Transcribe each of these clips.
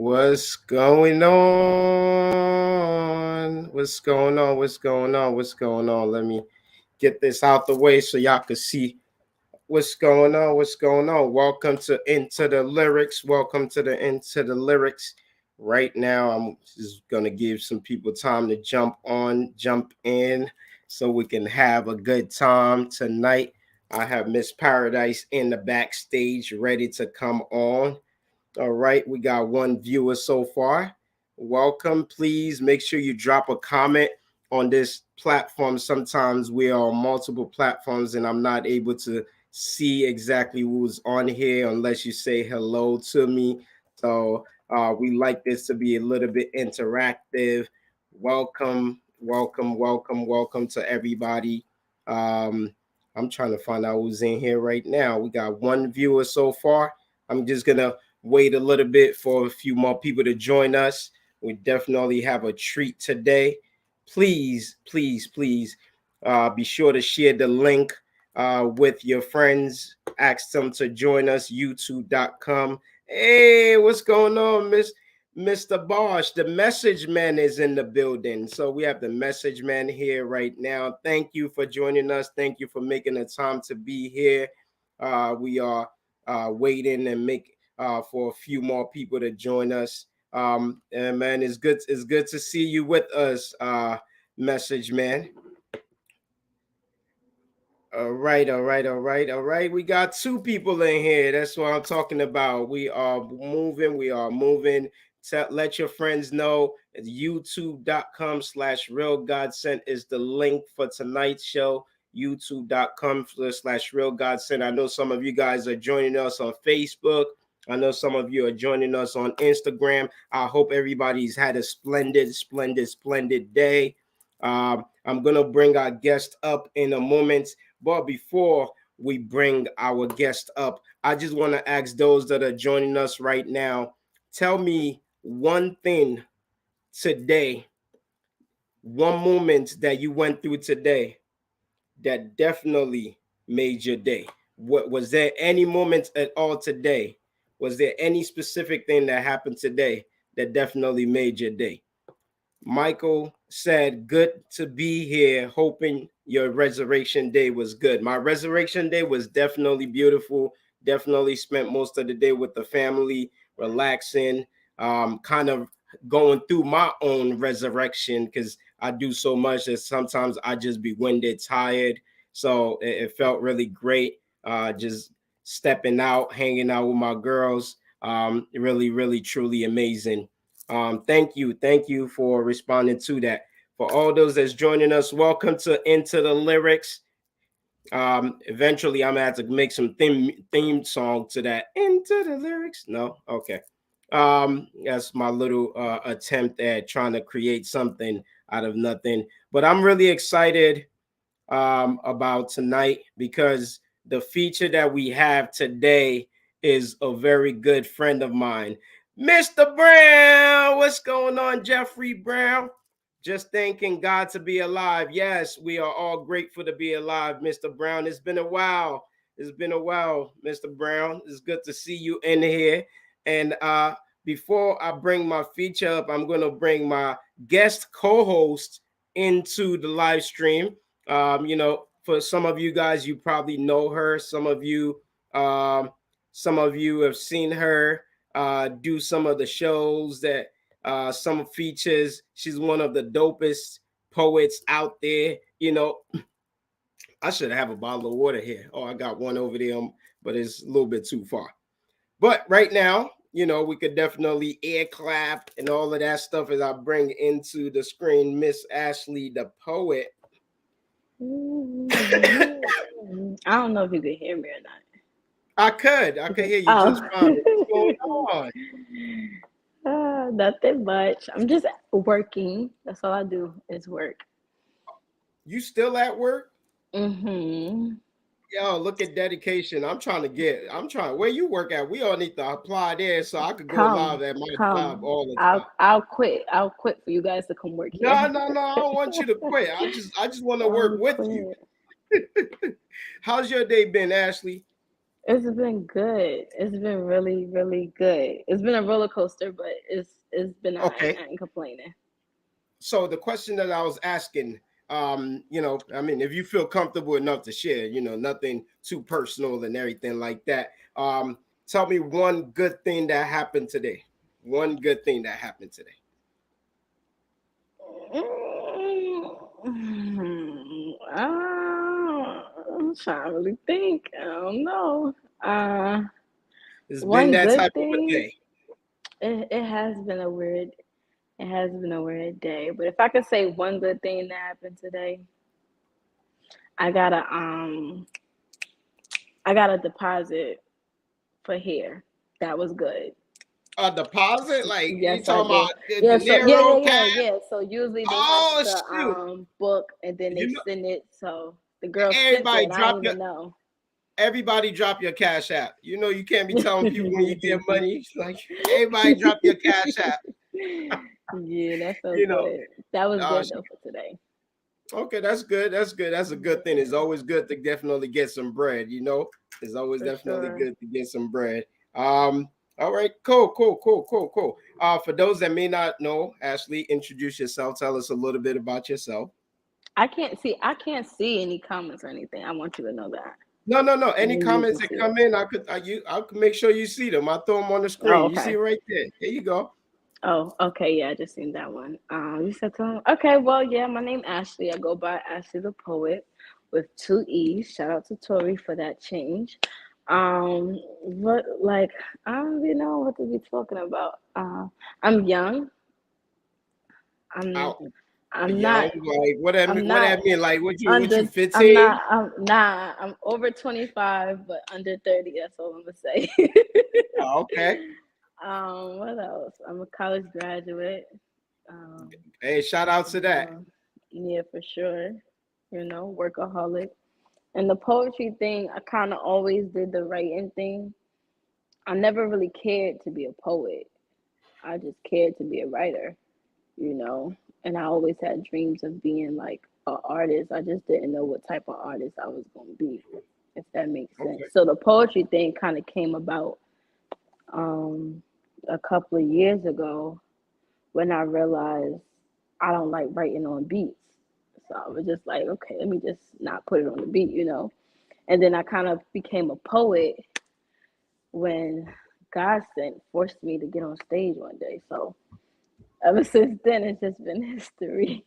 What's going on? What's going on? What's going on? What's going on? Let me get this out the way so y'all can see what's going on. What's going on? Welcome to Into the Lyrics. Welcome to the Into the Lyrics. Right now, I'm just gonna give some people time to jump in, so we can have a good time tonight. I have Miss Paradise in the backstage ready to come on. All right, we got one viewer so far. Welcome. Please make sure you drop a comment on this platform. Sometimes we are on multiple platforms and I'm not able to see exactly who's on here unless you say hello to me. So we like this to be a little bit interactive. Welcome to everybody. I'm trying to find out who's in here right now. We got one viewer so far. I'm just gonna wait a little bit for a few more people to join us. We definitely have a treat today. Please be sure to share the link with your friends. Ask them to join us, youtube.com. Hey, what's going on, Mr. Bosch? The message man is in the building. So we have the message man here right now. Thank you for joining us. Thank you for making the time to be here. We are waiting and for a few more people to join us. And man, it's good to see you with us, message man. All right. We got two people in here. That's what I'm talking about. We are moving. Let your friends know. YouTube.com/Real Godsent is the link for tonight's show. YouTube.com/Real Godsent. I know some of you guys are joining us on Facebook. I know some of you are joining us on Instagram. I hope everybody's had a splendid day. I'm going to bring our guest up in a moment. But before we bring our guest up, I just want to ask those that are joining us right now, tell me one thing today, one moment that you went through today that definitely made your day. What was there any moment at all today? Was there any specific thing that happened today that definitely made your day? Michael said, good to be here. Hoping your resurrection day was good. My resurrection day was definitely beautiful. Definitely spent most of the day with the family, relaxing, kind of going through my own resurrection because I do so much that sometimes I just be winded, tired. So it felt really great. Just stepping out, hanging out with my girls. Really, truly amazing. Thank you for responding to that. For all those that's joining us, welcome to Into the Lyrics. Eventually I'm gonna have to make some theme song to that. Into the Lyrics. No, okay. That's my little attempt at trying to create something out of nothing. But I'm really excited about tonight because the feature that we have today is a very good friend of mine, Mr. Brown. What's going on, Jeffrey Brown? Just thanking God to be alive. Yes, we are all grateful to be alive, Mr. Brown. It's been a while. Mr. Brown. It's good to see you in here. And before I bring my feature up, I'm going to bring my guest co-host into the live stream. For some of you guys, you probably know her. Some of you have seen her do some of the shows that some features. She's one of the dopest poets out there. I should have a bottle of water here. Oh, I got one over there, but it's a little bit too far. But right now, we could definitely air clap and all of that stuff as I bring into the screen Miss Ashley, the poet. I don't know if you could hear me or not. I could hear you just fine. What's going on? Nothing much. I'm just working. That's all I do is work. You still at work? Mm-hmm. Yo, look at dedication. Where you work at? We all need to apply there so I could go live at my job all the time. I'll quit for you guys to come work here. No, I don't want you to quit. I just want to work with you. How's your day been, Ashley? It's been good. It's been really, really good. It's been a roller coaster, but it's been alright. Okay. I ain't complaining. So the question that I was asking, I mean, if you feel comfortable enough to share, nothing too personal and everything like that. Tell me one good thing that happened today. One good thing that happened today. I'm trying to really think. I don't know. Uh, It's been One that good type of a thing. day. It has been a weird. It has been a weird day. But if I could say one good thing that happened today, I got a um I got a deposit for hair. That was good. A deposit? Like you Yes, I talking did. about the Yeah, so yeah, dinero yeah, cash? yeah, yeah. So usually they have Oh to shoot! book and then they You know, send it. So the girl sent it everybody and I drop didn't your even know. cash app. You can't be telling people when you get money. It's like everybody drop your cash app. Yeah, that felt You know, good. That was uh, good though for today. okay, that's good. That's good. That's a good thing. It's Yeah, always good to definitely get some bread. It's always for definitely sure. good to get some bread. All right, cool. For those that may not know, Ashley, introduce yourself. Tell us a little bit about yourself. I can't see any comments or anything. I want you to know that. No. Any Only you comments can that see it. come in, I could make sure you see them. I throw them on the Oh, screen. You see okay. it right there. There you go. Oh, okay. Yeah, I just seen that one. You said to him, okay. Well, yeah, my name Ashley. I go by Ashley the Poet with two E's. Shout out to Tori for that change. What like I don't even know what to be talking about. I'm young. I'm Out I'm young, not like I'm what not that mean? Like what you under I'm 15? not I'm nah I'm over 25 but under 30. That's all I'm gonna say. Oh, okay. What else? I'm a college graduate. Um, Hey, shout out to that. uh, yeah, for sure. Workaholic. And the poetry thing, I kind of always did the writing thing. I never really cared to be a poet. I just cared to be a writer, you know. And I always had dreams of being like an artist. I just didn't know what type of artist I was going to be, if that makes sense. Okay. So the poetry thing kind of came about um, a couple of years ago when I realized I don't like writing on beats. So I was just like, okay, let me just not put it on the beat. And then I kind of became a poet when Godsent forced me to get on stage one day. So ever since then, it's just been history.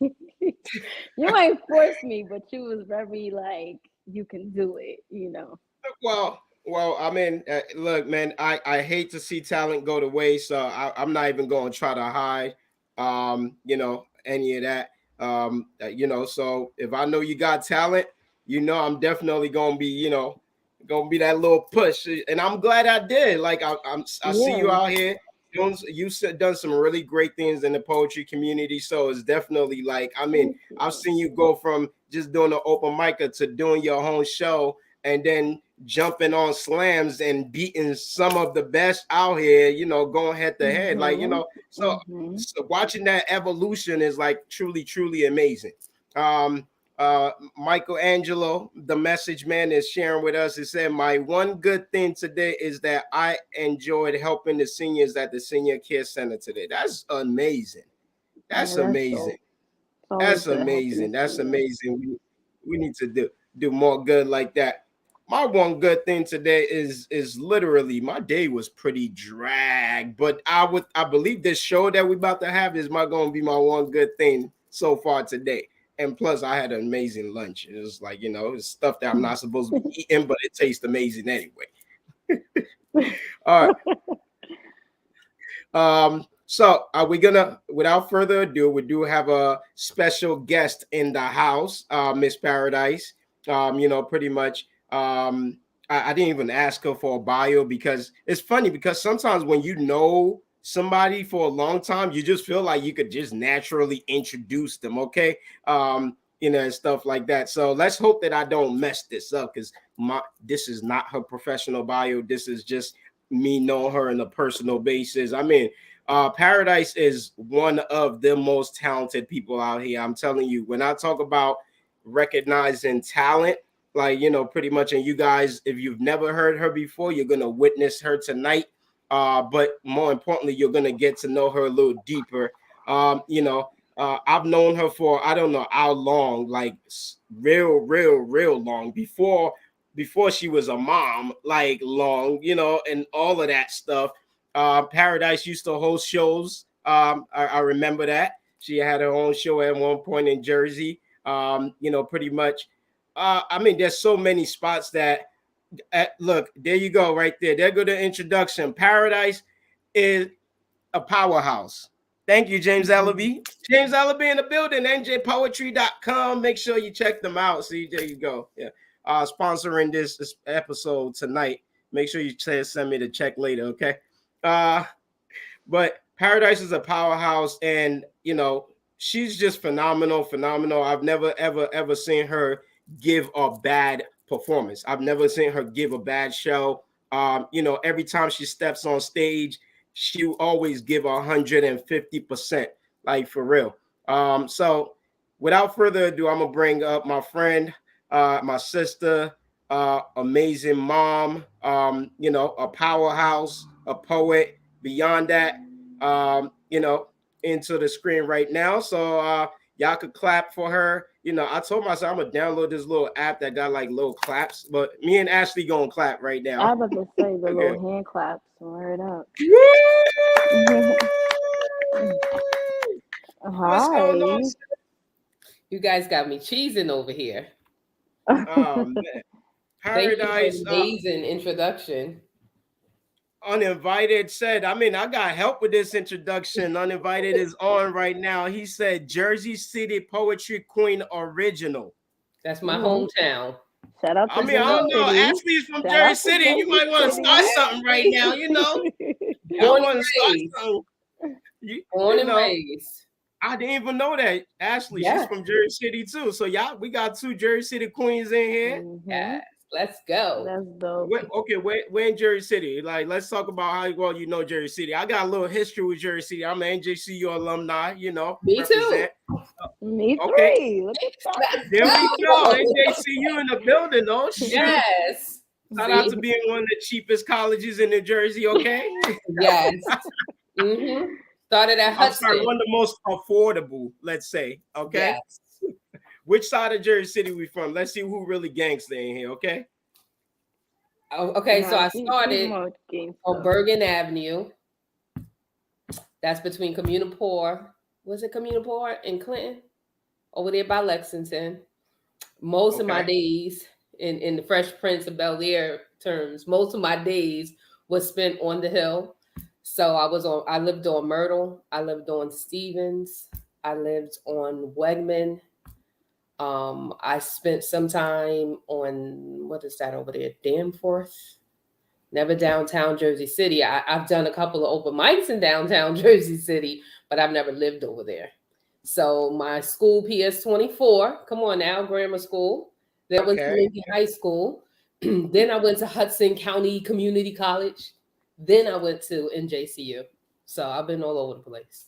You ain't forced me, but you was very like, you can do it. I mean, look, man, I hate to see talent go to waste. So I'm not even going to try to hide, any of that. So if I know you got talent, I'm definitely going to be, going to be that little push. And I'm glad I did. Like, I see you Yeah. out here. You said done some really great things in the poetry community. So it's definitely like, I mean, Thank I've you. seen you go from just doing an open micer to doing your own show and then jumping on slams and beating some of the best out here, going head to head. Like, Mhm. so, Mhm. watching that evolution is like truly, truly amazing. Um, Michelangelo, the message man, is sharing with us. It said, my one good thing today is that I enjoyed helping the seniors at the senior care center today. That's amazing. Yeah, That's that's amazing. dope. It's always That's good helping the amazing. That's seniors. amazing. We need to do more good like that. My one good thing today is literally my day was pretty dragged, but I believe this show that we about to have is my going to be my one good thing so far today. And plus, I had an amazing lunch. It was like it's stuff that I'm not supposed to be eating, but it tastes amazing anyway. All right. So are we gonna, without further ado, we do have a special guest in the house, Miss Paradise. Pretty much. I didn't even ask her for a bio because it's funny because sometimes when you know somebody for a long time, you just feel like you could just naturally introduce them, okay? And stuff like that. So let's hope that I don't mess this up because this is not her professional bio. This is just me knowing her on a personal basis. I mean, Paradise is one of the most talented people out here. I'm telling you, when I talk about recognizing talent, like, pretty much. And you guys, if you've never heard her before, you're gonna witness her tonight. But more importantly, you're gonna get to know her a little deeper. I've known her for I don't know how long, like real long before she was a mom, like long, and all of that stuff. Paradise used to host shows. I remember that she had her own show at one point in Jersey. Pretty much. I mean, there's so many spots that. Look, there you go, right there. There go the introduction. Paradise is a powerhouse. Thank you, James Ellaby. James Ellaby in the building, njpoetry.com. Make sure you check them out. See, there you go. Yeah. Sponsoring this episode tonight. Make sure you send me the check later, okay? But Paradise is a powerhouse, and she's just phenomenal. I've never ever seen her give a bad performance. I've never seen her give a bad show. Every time she steps on stage, she always give 150%, like for real. So without further ado, I'm gonna bring up my friend, my sister, amazing mom, a powerhouse, a poet. Beyond that, into the screen right now. So y'all could clap for her. I told myself I'm gonna download this little app that got like little claps, but me and Ashley gonna clap right now. I was about to say the little hand claps. Word up. What's going on? Hi. You guys got me cheesing over here. Oh man, Thank Paradise. you for an amazing introduction. Uninvited said, I mean, I got help with this introduction. Uninvited is on right now. He said, Jersey City Poetry Queen Original. That's my hometown. Shout out to I mean, I don't know. City. Ashley's from Jersey City. You might want to start something right now, Born and raised. Born and raised. I didn't even know that. Ashley, she's from Jersey City too. So y'all, we got 2 Jersey City queens in here. Yes, let's go. That's dope. Where in Jersey City? Like, let's talk about how well you know Jersey City. I got a little history with Jersey City. I'm an NJCU alumni, Me represent. too. Me Okay. three. There we go. NJCU in the building, though. Yes. Shout out to being one of the cheapest colleges in New Jersey, okay? Yes. Started at Hudson. I'm sorry, one of the most affordable, let's say, okay? Yes. Which side of Jersey City we from? Let's see who really gangster in here, okay? Okay, so I started on Bergen Avenue. That's between Communipore. Was it Communipore and Clinton? Over there by Lexington. Most of my days, in the Fresh Prince of Bel-Air terms, most of my days was spent on the hill. So I lived on Myrtle. I lived on Stevens. I lived on Wegman. I spent some time on, what is that over there? Danforth. Never downtown Jersey City. I've done a couple of open mics in downtown Jersey City, but I've never lived over there. So my school, PS24, come on now, grammar school. Then I went to Lincoln High School. Then I went to Hudson County Community College. Then I went to NJCU. So I've been all over the place.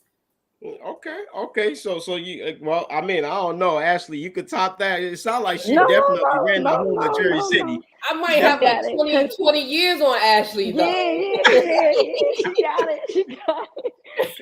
Okay. So you, well, I mean, I don't know, Ashley. You could top that. It sounds like she definitely ran the whole of Jersey City. I might have like 20 years on Ashley, though. Yeah. She got it.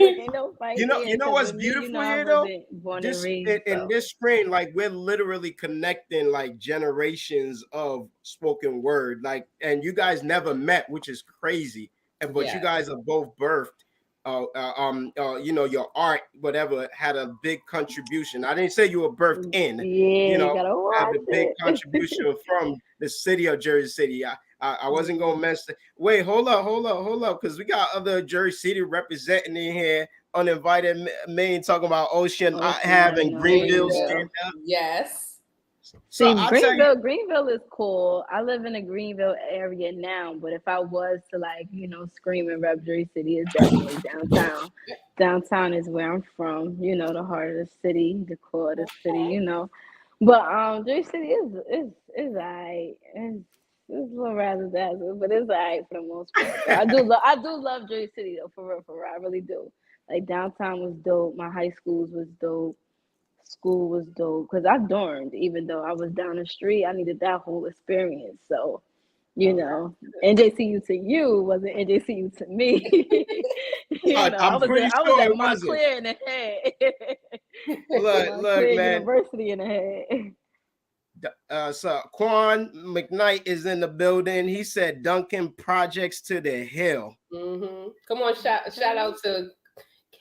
Ain't no fight you know what's beautiful here, though? In this screen, like, we're literally connecting like generations of spoken word, like, and you guys never met, which is crazy. But you guys are both birthed. Your art, whatever, had a big contribution. I didn't say you were birthed in, had a big contribution from the city of Jersey City. I wasn't gonna mess. Wait, hold up, because we got other Jersey City representing in here. Uninvited Maine talking about Ocean Ave and Greenville. Yes. So Greenville is cool. I live in a Greenville area now, but if I was to scream and rep Jersey City, it's definitely downtown. Downtown is where I'm from, the heart of the city, the core of the city, But Jersey City is alright. It's a little rather dazzle, but it's alright for the most part. I do love Jersey City though, for real. I really do. Like downtown was dope. My high schools was dope. School was dope because I dormed, even though I was down the street. I needed that whole experience. So, NJCU to you wasn't NJCU to me. I'm pretty I was sure at it wasn't. Montclair in the head. Look, Montclair man. University in the head. So Quan McKnight is in the building. He said Duncan Projects to the Hill. Mm-hmm. Come on, shout out to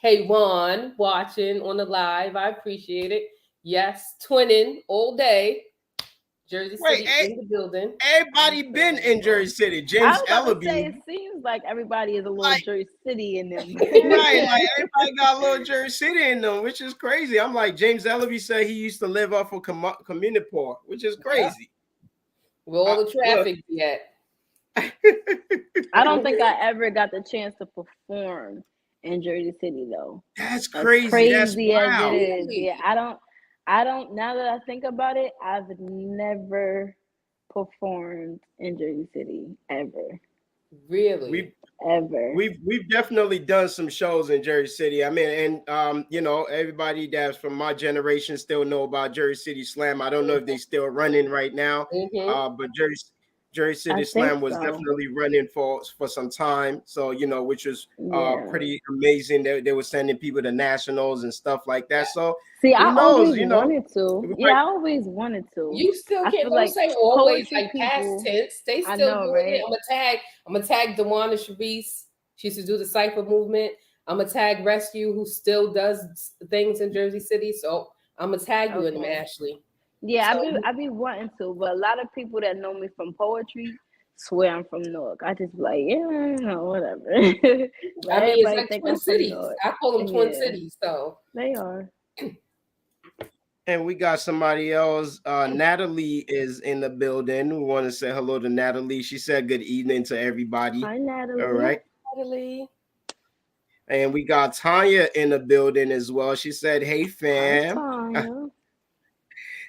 K1 watching on the live. I appreciate it. Yes, twinning all day. Jersey City in the building. Everybody been in Jersey City. James Ellaby. It seems like everybody is a little Jersey City in them. Right, like everybody got a little Jersey City in them, which is crazy. I'm like, James Ellaby said he used to live off of Communipaw, which is crazy. With all the traffic yet. I don't think I ever got the chance to perform in Jersey City though. That's crazy. That's wild. As it is. Yeah, I don't. Now that I think about it, I've never performed in Jersey City ever. Really? We've definitely done some shows in Jersey City. I mean, and everybody that's from my generation still know about Jersey City Slam. I don't know if they still running right now, but Jersey City Slam was definitely running for some time. So, which was pretty amazing. They were sending people to nationals and stuff like that. So I always wanted to. I always wanted to. You still can't say always like past tense. They still doing it. I'm gonna tag Dewana Sharice. She used to do the Cypher movement. I'm gonna tag Rescue, who still does things in Jersey City. So I'm gonna tag you in them, Ashley. Yeah, so, I be wanting to, but a lot of people that know me from poetry swear I'm from Newark. I just be like, whatever. I mean, it's like Twin Cities. I call them Twin Cities, so they are. And we got somebody else. Natalie is in the building. We want to say hello to Natalie. She said good evening to everybody. Hi, Natalie. All right. Natalie. And we got Tanya in the building as well. She said, hey, fam. Hi, Tanya.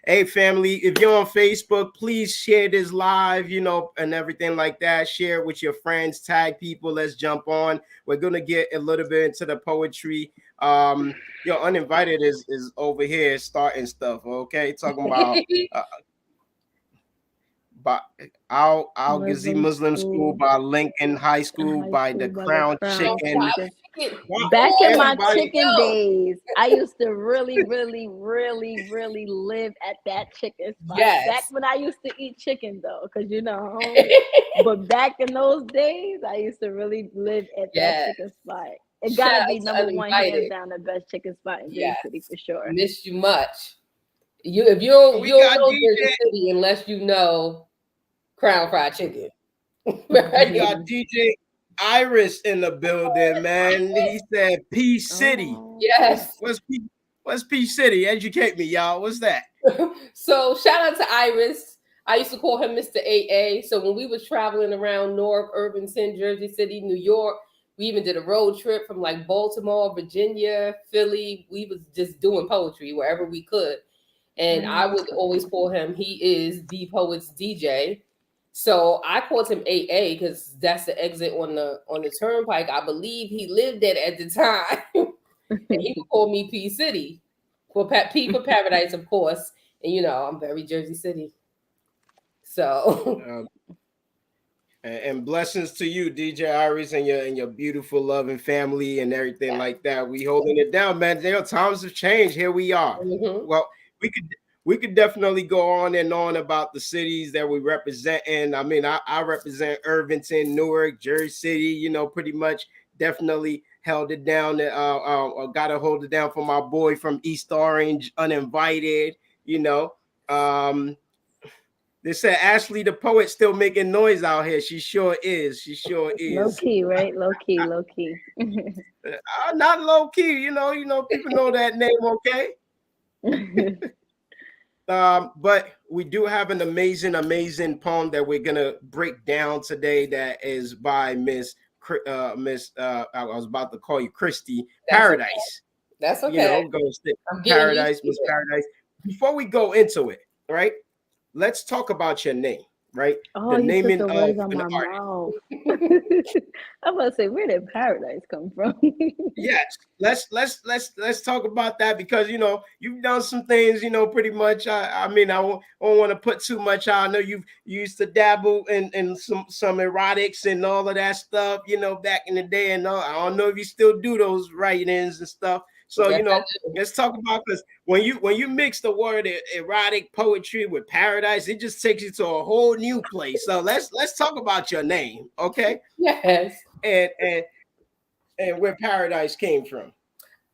Hey, family, if you're on Facebook, please share this live, and everything like that. Share it with your friends, tag people. Let's jump on. We're going to get a little bit into the poetry. Your Uninvited is over here starting stuff, okay? Talking about Al-Ghazi Muslim School, by Lincoln High School, by the Crown Chicken. Back in my chicken days, I used to really, really, really, really live at that chicken spot. Yes. Back when I used to eat chicken, though, because but back in those days, I used to really live at that chicken spot. It gotta be number one, hands down, the best chicken spot in Jersey City for sure. Missed you much. If you don't know Jersey City unless you know Crown Fried Chicken. Right? We got DJ Iris in the building, man. He said P City. Yes. What's P City? Educate me, y'all. What's that? So shout out to Iris. I used to call him Mr. AA. So when we was traveling around Newark, Irvington, Jersey City, New York, we even did a road trip from like Baltimore, Virginia, Philly. We was just doing poetry wherever we could. And I would always call him, he is the poet's DJ. So I called him AA because that's the exit on the turnpike. I believe he lived there at the time. And he would call me P City. P for Paradise, of course. And I'm very Jersey City. So and blessings to you, DJ Iris, and your beautiful loving family and everything like that. We holding it down, man. Times have changed. Here we are. Mm-hmm. Well, we could definitely go on and on about the cities that we represent. And I mean, I represent Irvington, Newark, Jersey City, pretty much definitely held it down. Got to hold it down for my boy from East Orange, Uninvited, They said Ashley the poet still making noise out here. She sure is. Low key, right? Low key. Not low key, people know that name, okay? But we do have an amazing poem that we're gonna break down today. That is by Miss. I was about to call you Christy Paradise. Okay. That's okay. Go stick Paradise, Miss Paradise. Before we go into it, right? Let's talk about your name. right? Oh, The you took naming the of words out an my artist. mouth. I'm about to say, where did paradise come from? Yes, let's talk about that, because you've done some things, pretty much. I mean, I won't want to put too much out. I know you used to dabble in some erotics and all of that stuff, back in the day, and all. I don't know if you still do those write-ins and stuff. So Yes, let's talk about, because when you mix the word erotic poetry with paradise, it just takes you to a whole new place. So let's talk about your name, okay? yes. And where paradise came from.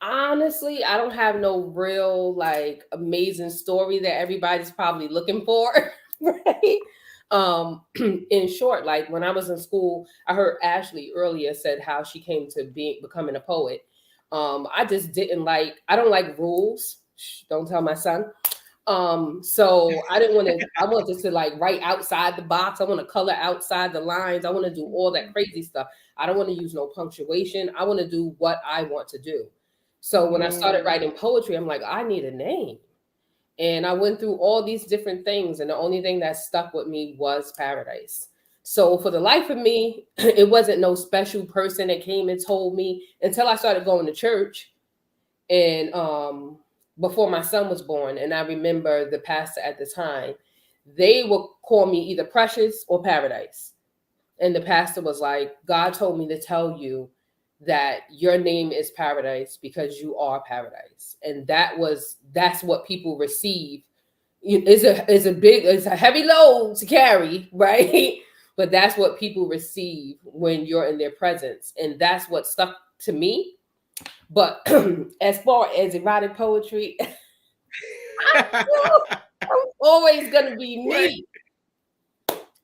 Honestly, I don't have no real like amazing story that everybody's probably looking for, right? In short, like when I was in school, I heard Ashley earlier said how she came to becoming a poet. I just didn't like, I don't like rules. Shh, don't tell my son. So I didn't want to, I wanted to like write outside the box. I want to color outside the lines. I want to do all that crazy stuff. I don't want to use no punctuation. I want to do what I want to do. So when I started writing poetry, I'm like, I need a name. And I went through all these different things. And the only thing that stuck with me was paradise. So for the life of me, it wasn't no special person that came and told me until I started going to church. And before my son was born, and I remember the pastor at the time, they would call me either Precious or Paradise. And the pastor was like, God told me to tell you that your name is Paradise because you are paradise. And that's what people receive. It's a heavy load to carry, right? But that's what people receive when you're in their presence. And that's what stuck to me. But as far as erotic poetry, I'm always gonna be me.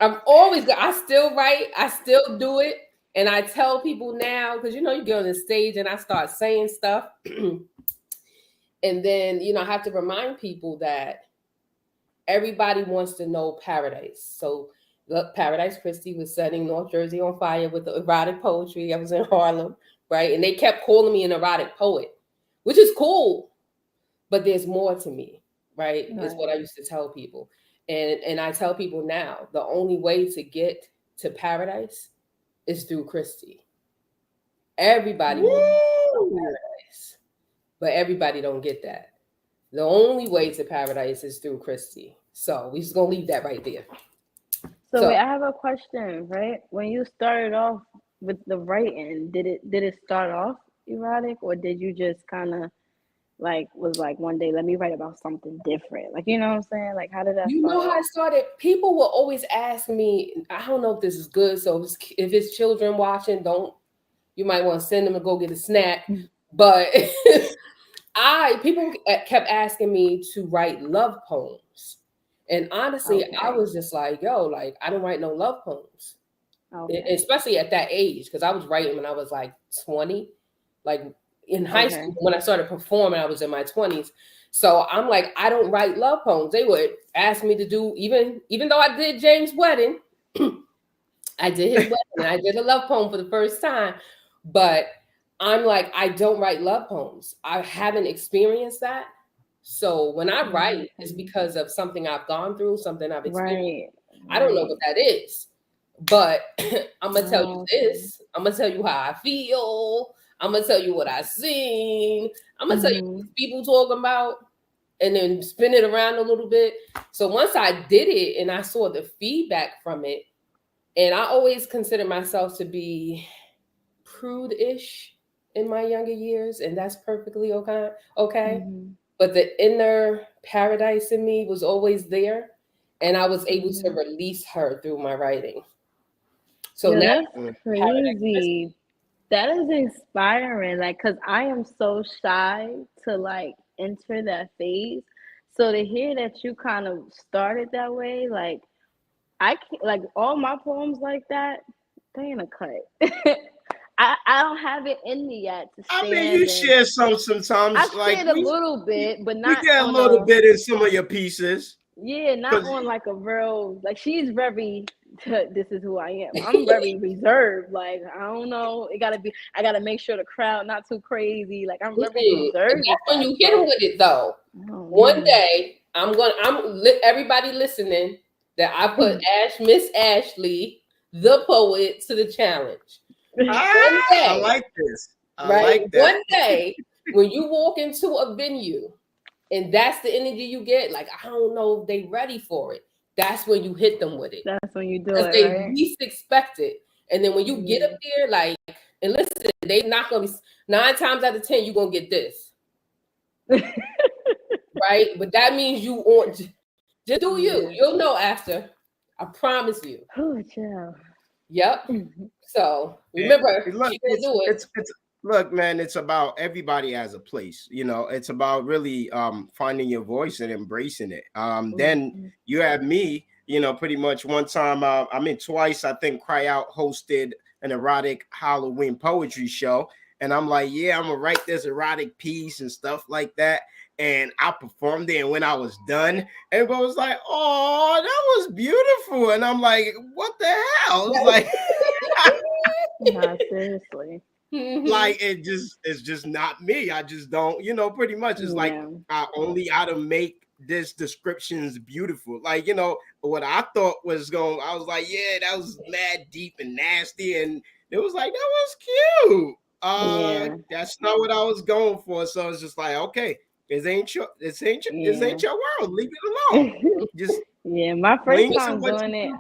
I still write, I still do it. And I tell people now, because you get on the stage and I start saying stuff. And then, I have to remind people that everybody wants to know paradise. So look, Paradise Christie was setting North Jersey on fire with the erotic poetry. I was in Harlem, right? And they kept calling me an erotic poet, which is cool. But there's more to me, right? Is what I used to tell people. And I tell people now, the only way to get to paradise is through Christy. Everybody wants paradise, but everybody don't get that. The only way to paradise is through Christy. So we just gonna leave that right there. So wait, I have a question, right? When you started off with the writing, did it start off erotic, or did you just kind of was like one day, let me write about something different? Like, you know what I'm saying? Like, how did that start? How it started? People will always ask me, I don't know if this is good. So if it's children watching, you might want to send them to go get a snack. But people kept asking me to write love poems. And honestly, I was just like, I don't write no love poems. Especially at that age, because I was writing when I was like 20, like in high school. When I started performing, I was in my 20s. So I'm like, I don't write love poems. They would ask me to do, even though I did James' wedding, I did his wedding, and I did a love poem for the first time. But I'm like, I don't write love poems. I haven't experienced that. So when I write, it's because of something I've gone through, something I've experienced. I don't know what that is. But I'm going to tell you this. I'm going to tell you how I feel. I'm going to tell you what I seen. I'm going to tell you what people talking about, and then spin it around a little bit. So once I did it and I saw the feedback from it, and I always consider myself to be prude-ish in my younger years, and that's perfectly okay. But the inner paradise in me was always there, and I was able to release her through my writing. So now that's crazy. That is inspiring. Like, cause I am so shy to like enter that phase. So to hear that you kind of started that way, like I can't, like all my poems like that, they ain't a cut. I don't have it in me yet to stand. I mean, you share sometimes. I shared a little bit, but not. We get a little bit in some of your pieces. Yeah, not on like a real, like she's very, this is who I am. I'm very reserved. Like, I don't know. I gotta make sure the crowd not too crazy. Like, I'm very reserved. That's when you hit them with it though. One day, everybody listening, that I put Miss Ashley, the poet, to the challenge. One day, I like this. Like that. One day, when you walk into a venue and that's the energy you get, like, I don't know if they ready for it. That's when you hit them with it. That's when you do it, because they least expect it. And then when you get up there, like, and listen, they not gonna be 9 times out of 10, you're gonna get this. Right? But that means you want just do you. You'll know after. I promise you. Oh, child. Yep. So remember, look, look, man, it's about everybody has a place. You know, it's about really finding your voice and embracing it. Then you have me, you know, pretty much one time, I mean twice, I think Cry Out hosted an erotic Halloween poetry show. And I'm like, yeah, I'm gonna write this erotic piece and stuff like that. And I performed it, and when I was done, everybody was like, "Oh, that was beautiful." And I'm like, "What the hell?" It's like, no, seriously. Like it's just not me. I just don't, you know, pretty much it's like I only how to make this descriptions beautiful. Like, you know, what I thought was going, I was like, yeah, that was mad deep and nasty, and it was like, that was cute. That's not what I was going for. So it's just like, okay, this ain't your world. Leave it alone. Just my first time doing it,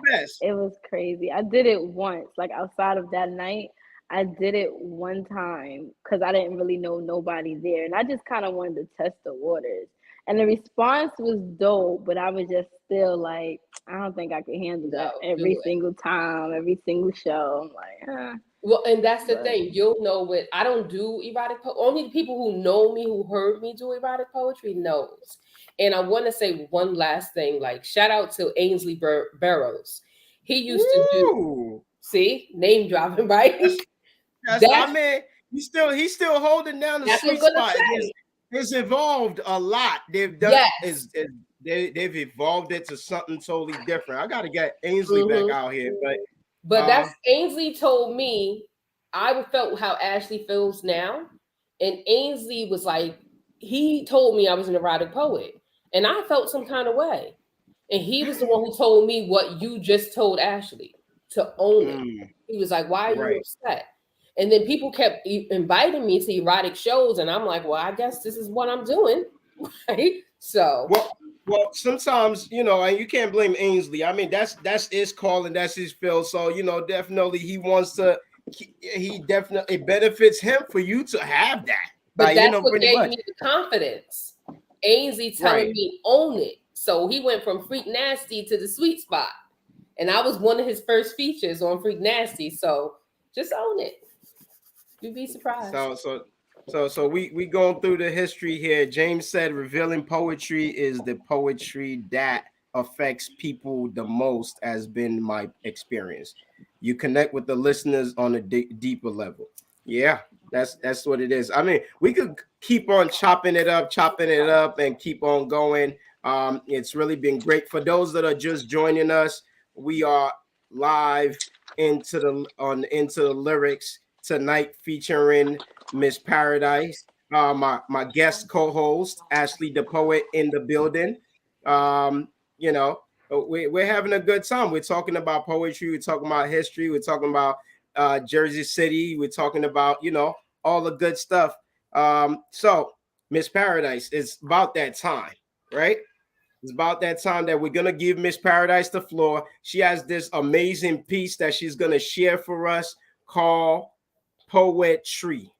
it was crazy. I did it once, like outside of that night. I did it one time because I didn't really know nobody there, and I just kind of wanted to test the waters. And the response was dope, but I was just still like, I don't think I can handle that every single time, every single show. I'm like, Well, and that's the thing. You'll know what I don't do erotic poetry. Only the people who know me, who heard me do erotic poetry, knows. And I want to say one last thing. Like, shout out to Ainsley Barrows. He used to do. See, name dropping, right? I mean, he's still holding down the sweet spot. It's evolved a lot. They've done they've evolved it to something totally different. I got to get Ainsley back out here, but that's Ainsley told me. I felt how Ashley feels now, and Ainsley was like, he told me I was an erotic poet, and I felt some kind of way, and he was the one who told me what you just told Ashley, to own it. He was like, "Why are you upset?" And then people kept inviting me to erotic shows, and I'm like, well, I guess this is what I'm doing, right? So, well, sometimes, you know, and you can't blame Ainsley. I mean, that's his call and that's his feel. So, you know, definitely he wants to. He definitely, it benefits him for you to have that. But that's what gave me the confidence. Ainsley telling me own it. So he went from Freak Nasty to the sweet spot, and I was one of his first features on Freak Nasty. So just own it. You'd be surprised. So we going through the history here. James said revealing poetry is the poetry that affects people the most, has been my experience. You connect with the listeners on a deeper level. Yeah, that's what it is. I mean, we could keep on chopping it up and keep on going. It's really been great. For those that are just joining us, we are live into the lyrics tonight, featuring Miss Paradise, my guest co-host Ashley the Poet in the building. You know, we're having a good time. We're talking about poetry, we're talking about history, we're talking about Jersey City, we're talking about, you know, all the good stuff. So Miss Paradise, it's about that time, right? It's about that time that we're gonna give Miss Paradise the floor. She has this amazing piece that she's gonna share for us called Poetry.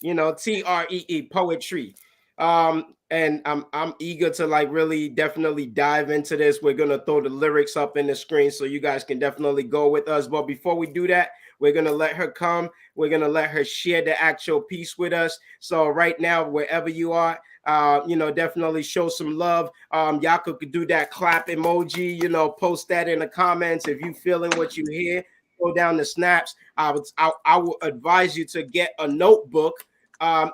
You know, TREE, poetry. And I'm eager to like really definitely dive into this. We're gonna throw the lyrics up in the screen so you guys can definitely go with us. But before we do that, we're gonna let her come. We're gonna let her share the actual piece with us. So right now, wherever you are, you know, definitely show some love. Y'all could do that clap emoji, you know, post that in the comments if you feeling what you hear. Go down the snaps. I would advise you to get a notebook.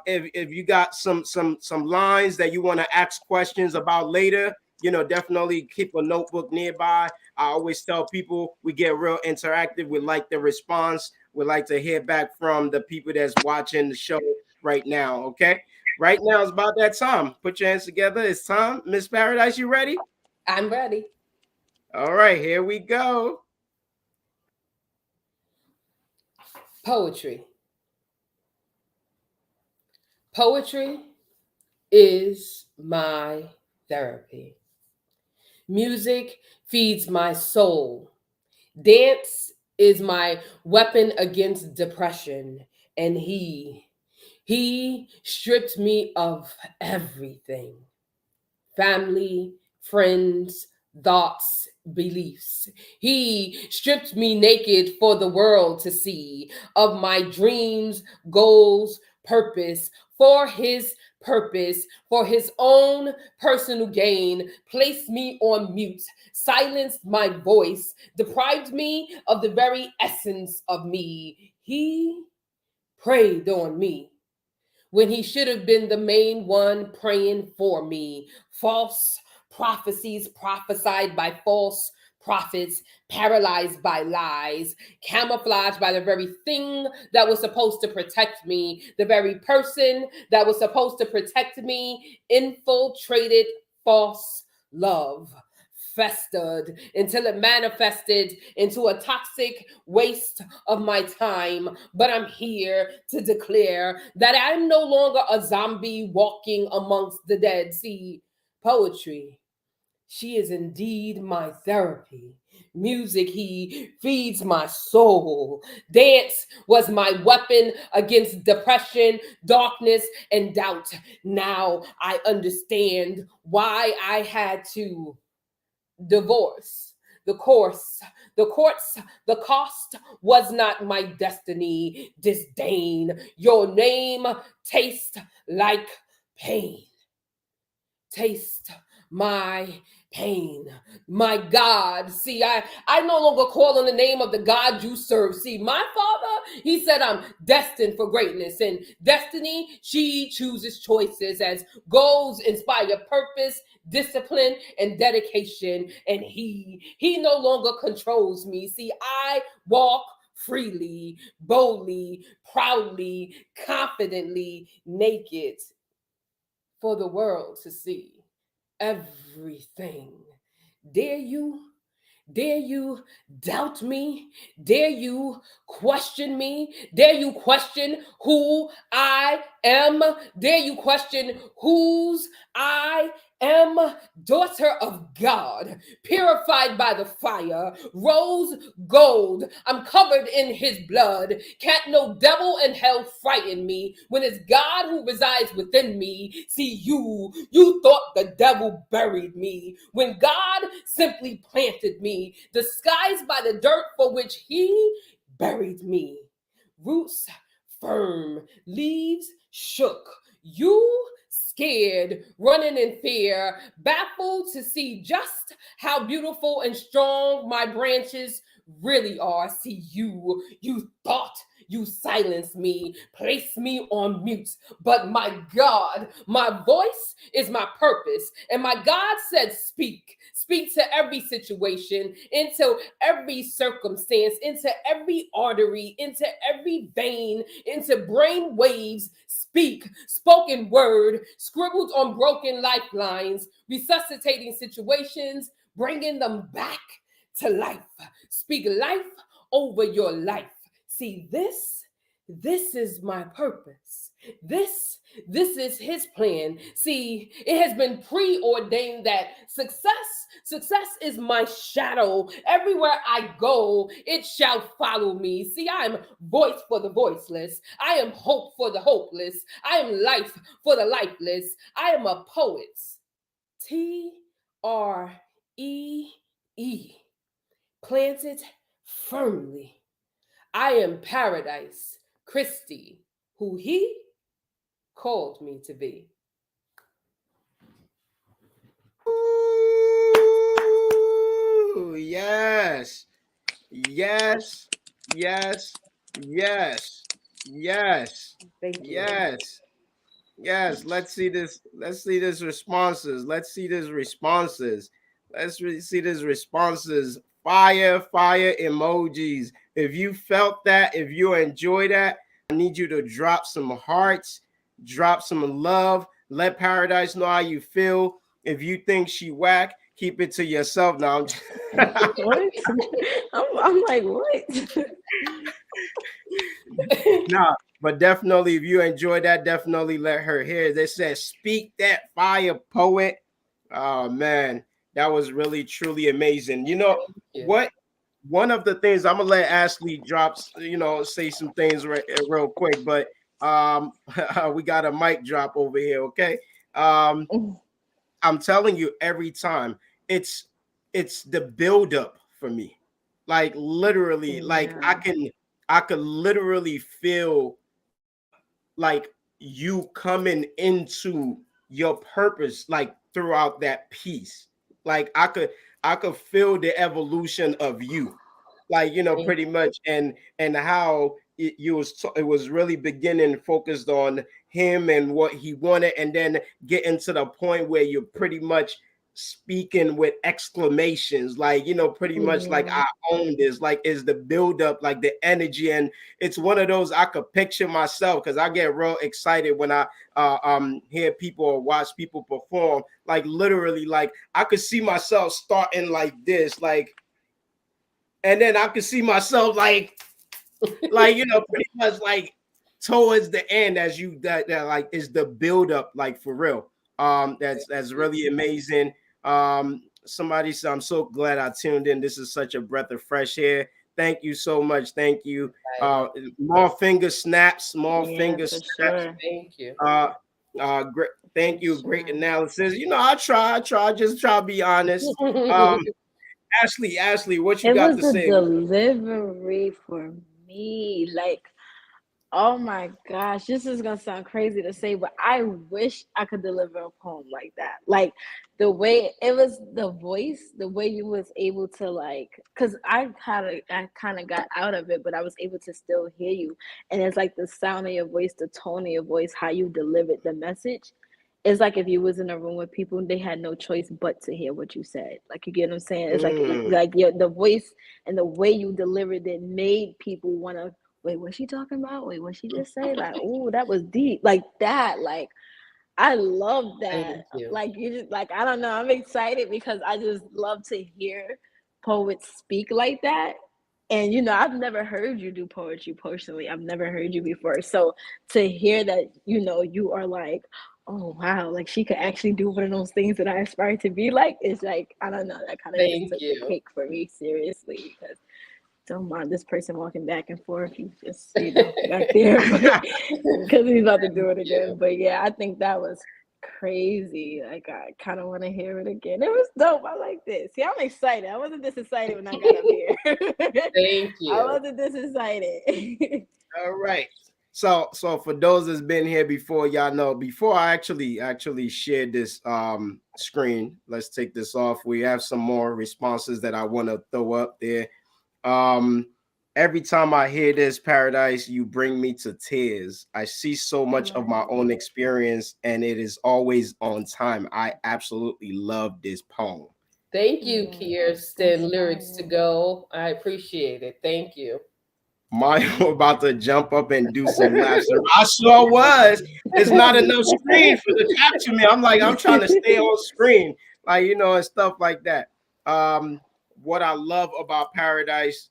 If you got some lines that you want to ask questions about later, you know, definitely keep a notebook nearby. I always tell people we get real interactive. We like the response. We like to hear back from the people that's watching the show right now. Okay, right now it's about that time. Put your hands together. It's time. Miss Paradise, you ready? I'm ready. All right, here we go. Poetry. Poetry is my therapy. Music feeds my soul. Dance is my weapon against depression. And he stripped me of everything: family, friends, thoughts, beliefs. He stripped me naked for the world to see, of my dreams, goals, purpose, for his purpose, for his own personal gain, placed me on mute, silenced my voice, deprived me of the very essence of me. He preyed on me when he should have been the main one praying for me. False prophecies prophesied by false prophets, paralyzed by lies, camouflaged by the very thing that was supposed to protect me, the very person that was supposed to protect me, infiltrated false love, festered until it manifested into a toxic waste of my time. But I'm here to declare that I'm no longer a zombie walking amongst the dead. See, poetry, she is indeed my therapy. Music, he feeds my soul. Dance was my weapon against depression, darkness, and doubt. Now I understand why I had to divorce. The course, the courts, the cost was not my destiny. Disdain, your name taste like pain. Taste my pain. My God. See, I no longer call on the name of the God you serve. See, my father, he said I'm destined for greatness. And destiny, she chooses choices as goals inspire purpose, discipline, and dedication. And he no longer controls me. See, I walk freely, boldly, proudly, confidently, naked for the world to see everything. Dare you? Dare you doubt me? Dare you question me? Dare you question who I am? Dare you question whose I am? Daughter of God, purified by the fire, rose gold. I'm covered in his blood. Can't no devil in hell frighten me when it's God who resides within me. See, you thought the devil buried me when God simply planted me, disguised by the dirt for which he buried me. Roots firm, leaves shook. You scared, running in fear, baffled to see just how beautiful and strong my branches really are. See, you thought you silenced me, placed me on mute. But my God, my voice is my purpose. And my God said, speak. Speak to every situation, into every circumstance, into every artery, into every vein, into brain waves. Speak. Spoken word, scribbled on broken lifelines, resuscitating situations, bringing them back to life. Speak life over your life. See, this is my purpose. This is his plan. See, it has been preordained that success is my shadow. Everywhere I go, it shall follow me. See, I am voice for the voiceless. I am hope for the hopeless. I am life for the lifeless. I am a poet. Tree, planted firmly. I am paradise, Christy, who he called me to be. Ooh, yes. Yes. Yes. Yes. Yes. Thank you. Yes. Yes. Let's see this. Let's see this responses. Let's see this responses. See this responses. Fire emojis. If you felt that, if you enjoy that, I need you to drop some hearts, drop some love. Let Paradise know how you feel. If you think she whack, keep it to yourself now. What? I'm like, what? Nah, but definitely, if you enjoyed that, definitely let her hear. They said, "Speak that fire, poet." Oh man, that was really truly amazing. You know what? One of the things I'm gonna let Ashley drops, say some things real quick, but we got a mic drop over here. Okay, I'm telling you, every time it's the buildup for me. Like literally, like I could literally feel like you coming into your purpose like throughout that piece. Like I could feel the evolution of you, like pretty much, and how it was really beginning focused on him and what he wanted, and then getting to the point where you're pretty much speaking with exclamations, like pretty much like I own this, like is the build up, like the energy. And it's one of those I could picture myself, because I get real excited when I hear people or watch people perform. Like literally, like I could see myself starting like this, like, and then I could see myself like pretty much like towards the end, as you that like is the build up, like for real. That's really amazing. Somebody said, I'm so glad I tuned in. This is such a breath of fresh air. Thank you so much. Thank you. More finger snaps, more finger snaps. Sure. Thank you. Great. Thank you. Great analysis. I try to be honest. Ashley, what you got to say? It was the delivery for me. Like, oh my gosh, this is gonna sound crazy to say, but I wish I could deliver a poem like that. Like the way it was, the voice, the way you was able to because I kind of got out of it, but I was able to still hear you. And it's like the sound of your voice, the tone of your voice, how you delivered the message. It's like if you was in a room with people, they had no choice but to hear what you said. Like, you get what I'm saying? It's like the voice and the way you delivered it made people want to, wait, what's she talking about? Wait, what she just say? Like, oh, that was deep. Like that. Like, I love that. Like, you just I don't know. I'm excited because I just love to hear poets speak like that. And I've never heard you do poetry personally. I've never heard you before. So to hear that, you are like, oh wow, like she could actually do one of those things that I aspire to be like, it's like, I don't know, that kind of just took the cake for me, seriously, because don't mind this person walking back and forth. He's just, back there because he's about to do it again. But yeah, I think that was crazy. Like, I kind of want to hear it again. It was dope. I like this. See, I'm excited. I wasn't this excited when I got up here. Thank you. I wasn't this excited. All right. So for those that's been here before, y'all know, before I actually shared this screen, let's take this off. We have some more responses that I want to throw up there. Every time I hear this, Paradise, you bring me to tears. I see so much of my own experience, and it is always on time. I absolutely love this poem. Thank you, Kirsten. Lyrics to go. I appreciate it. Thank you. Mario about to jump up and do some laps. I sure was. It's not enough screen for the capture me. I'm trying to stay on screen, and stuff like that. What I love about Paradise,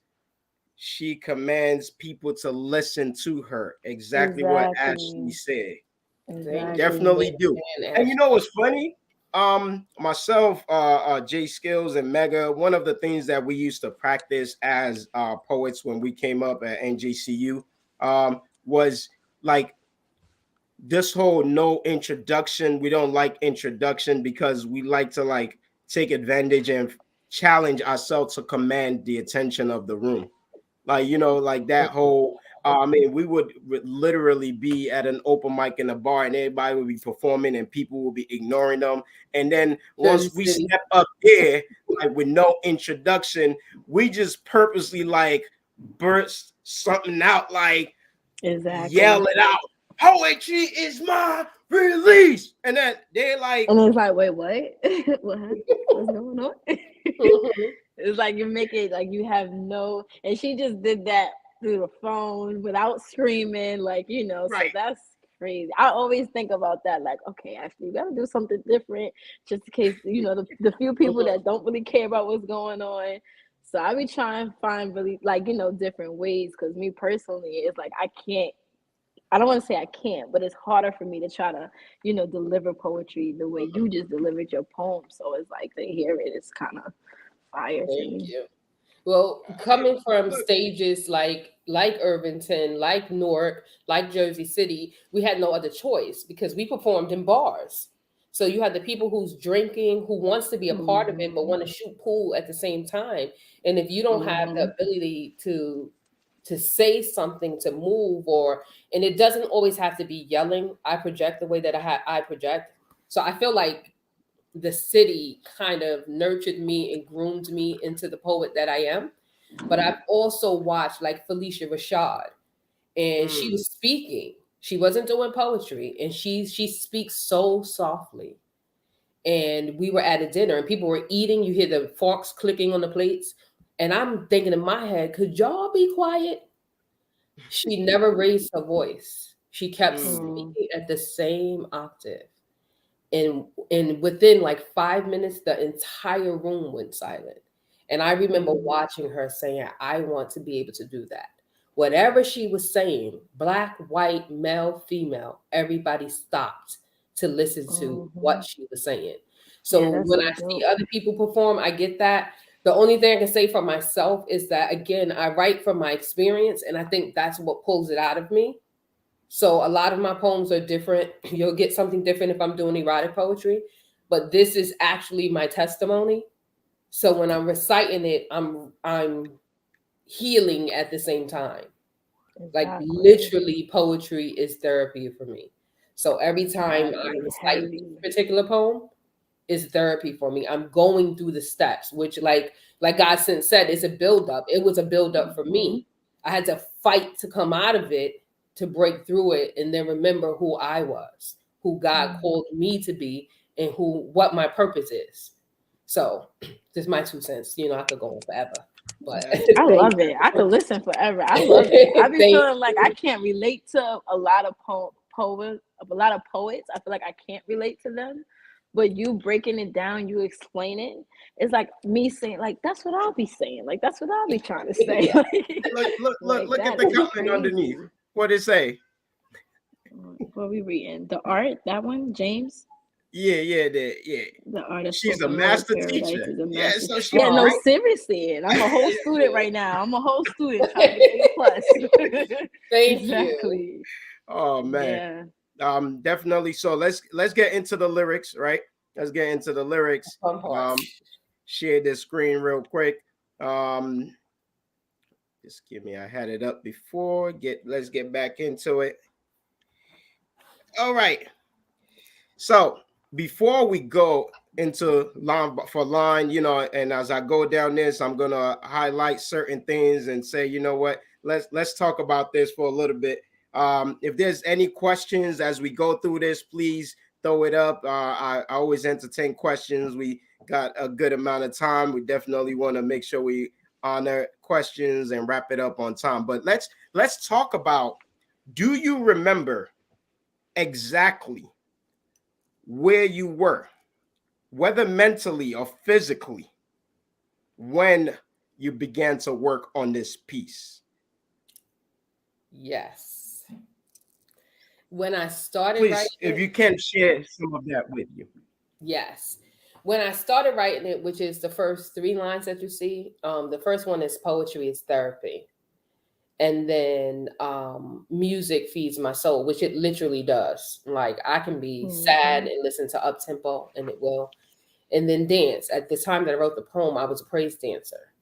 she commands people to listen to her. Exactly. What Ashley said. Exactly. Definitely do. And you know what's funny? Myself, Jay Skills and Mega, one of the things that we used to practice as poets when we came up at NJCU was like this whole no introduction. We don't like introduction because we like to take advantage and challenge ourselves to command the attention of the room. Like that whole we would literally be at an open mic in a bar and everybody would be performing and people will be ignoring them. And then once we step up there, with no introduction, we just purposely burst something out, yell it out. Poetry is my release. And then they're like, and it's like, wait, what? What's going on? It's like you make it like you have no, and she just did that through the phone without screaming, right. So that's crazy. I always think about that. Like, okay, actually, you got to do something different just in case, the few people that don't really care about what's going on. So I be trying to find really like, different ways. Because me personally, it's like I don't want to say I can't, but it's harder for me to try to, deliver poetry the way you just delivered your poem. So it's like to hear it, it's kind of fire to Thank me. you. Well, coming from stages like Irvington, like Newark, like Jersey City, we had no other choice because we performed in bars. So you had the people who's drinking, who wants to be a part of it, but want to shoot pool at the same time. And if you don't have the ability to say something, to move, and it doesn't always have to be yelling. I project the way that I project. So I feel like the city kind of nurtured me and groomed me into the poet that I am. But I've also watched like Felicia Rashad, and she was speaking. She wasn't doing poetry, and she speaks so softly. And we were at a dinner, and people were eating. You hear the forks clicking on the plates, and I'm thinking in my head, could y'all be quiet? She never raised her voice. She kept speaking at the same octave. And within like 5 minutes, the entire room went silent. And I remember watching her saying, I want to be able to do that. Whatever she was saying, black, white, male, female, everybody stopped to listen to what she was saying. So when I see other people perform, I get that. The only thing I can say for myself is that, again, I write from my experience, and I think that's what pulls it out of me. So a lot of my poems are different. You'll get something different if I'm doing erotic poetry, but this is actually my testimony. So when I'm reciting it, I'm healing at the same time. Like literally, poetry is therapy for me. So every time I recite this particular poem, is therapy for me. I'm going through the steps, which like Godsent said, it's a buildup. It was a buildup for me. I had to fight to come out of it, to break through it, and then remember who I was, who God called me to be, and what my purpose is. So just my 2 cents. I could go on forever. But I love it. I could listen forever. I love it. I be feeling like I can't relate to a lot of poets. I feel like I can't relate to them. But you breaking it down, you explain it. It's like me saying, like, that's what I'll be saying. Like, that's what I'll be trying to say. Look at the comment underneath. What did it say? What are we reading? The art, that one, James? Yeah. The artist. She's a master teacher. So she's no, seriously. And I'm a whole student right now. I'm a whole student trying to get A+. Thank you. Oh man. Yeah. Definitely. So let's get into the lyrics, right? Let's get into the lyrics. Share this screen real quick. Just give me. I had it up before. Let's get back into it. All right. So before we go into line for line, and as I go down this, I'm gonna highlight certain things and say, you know what, let's talk about this for a little bit. If there's any questions as we go through this, please throw it up. I always entertain questions. We got a good amount of time. We definitely want to make sure we honor questions and wrap it up on time. But let's talk about, do you remember exactly where you were, whether mentally or physically, when you began to work on this piece? Yes. When I started Please, writing if you can share some of that with you. Yes. When I started writing it, which is the first 3 lines that you see, the first one is poetry is therapy. And then music feeds my soul, which it literally does. Like I can be sad and listen to up tempo, and it will. And then dance. At the time that I wrote the poem, I was a praise dancer.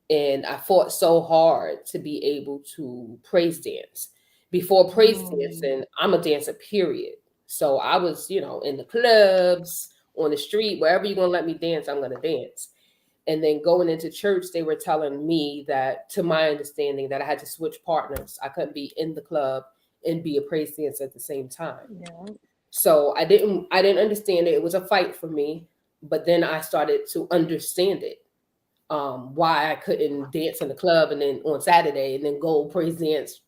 And I fought so hard to be able to praise dance. Before praise dancing, I'm a dancer, period. So I was, in the clubs, on the street, wherever you're going to let me dance, I'm going to dance. And then going into church, they were telling me that, to my understanding, that I had to switch partners. I couldn't be in the club and be a praise dancer at the same time. Yeah. So I didn't understand it. It was a fight for me. But then I started to understand it. Why I couldn't dance in the club and then on Saturday and then go praise dance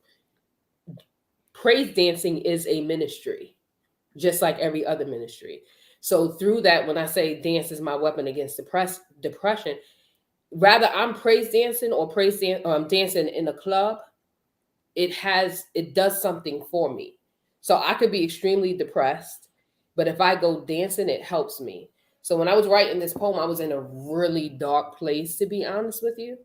praise dancing is a ministry, just like every other ministry. So through that, when I say dance is my weapon against depression, rather I'm praise dancing or dancing in a club, it does something for me. So I could be extremely depressed, but if I go dancing, it helps me. So when I was writing this poem, I was in a really dark place, to be honest with you.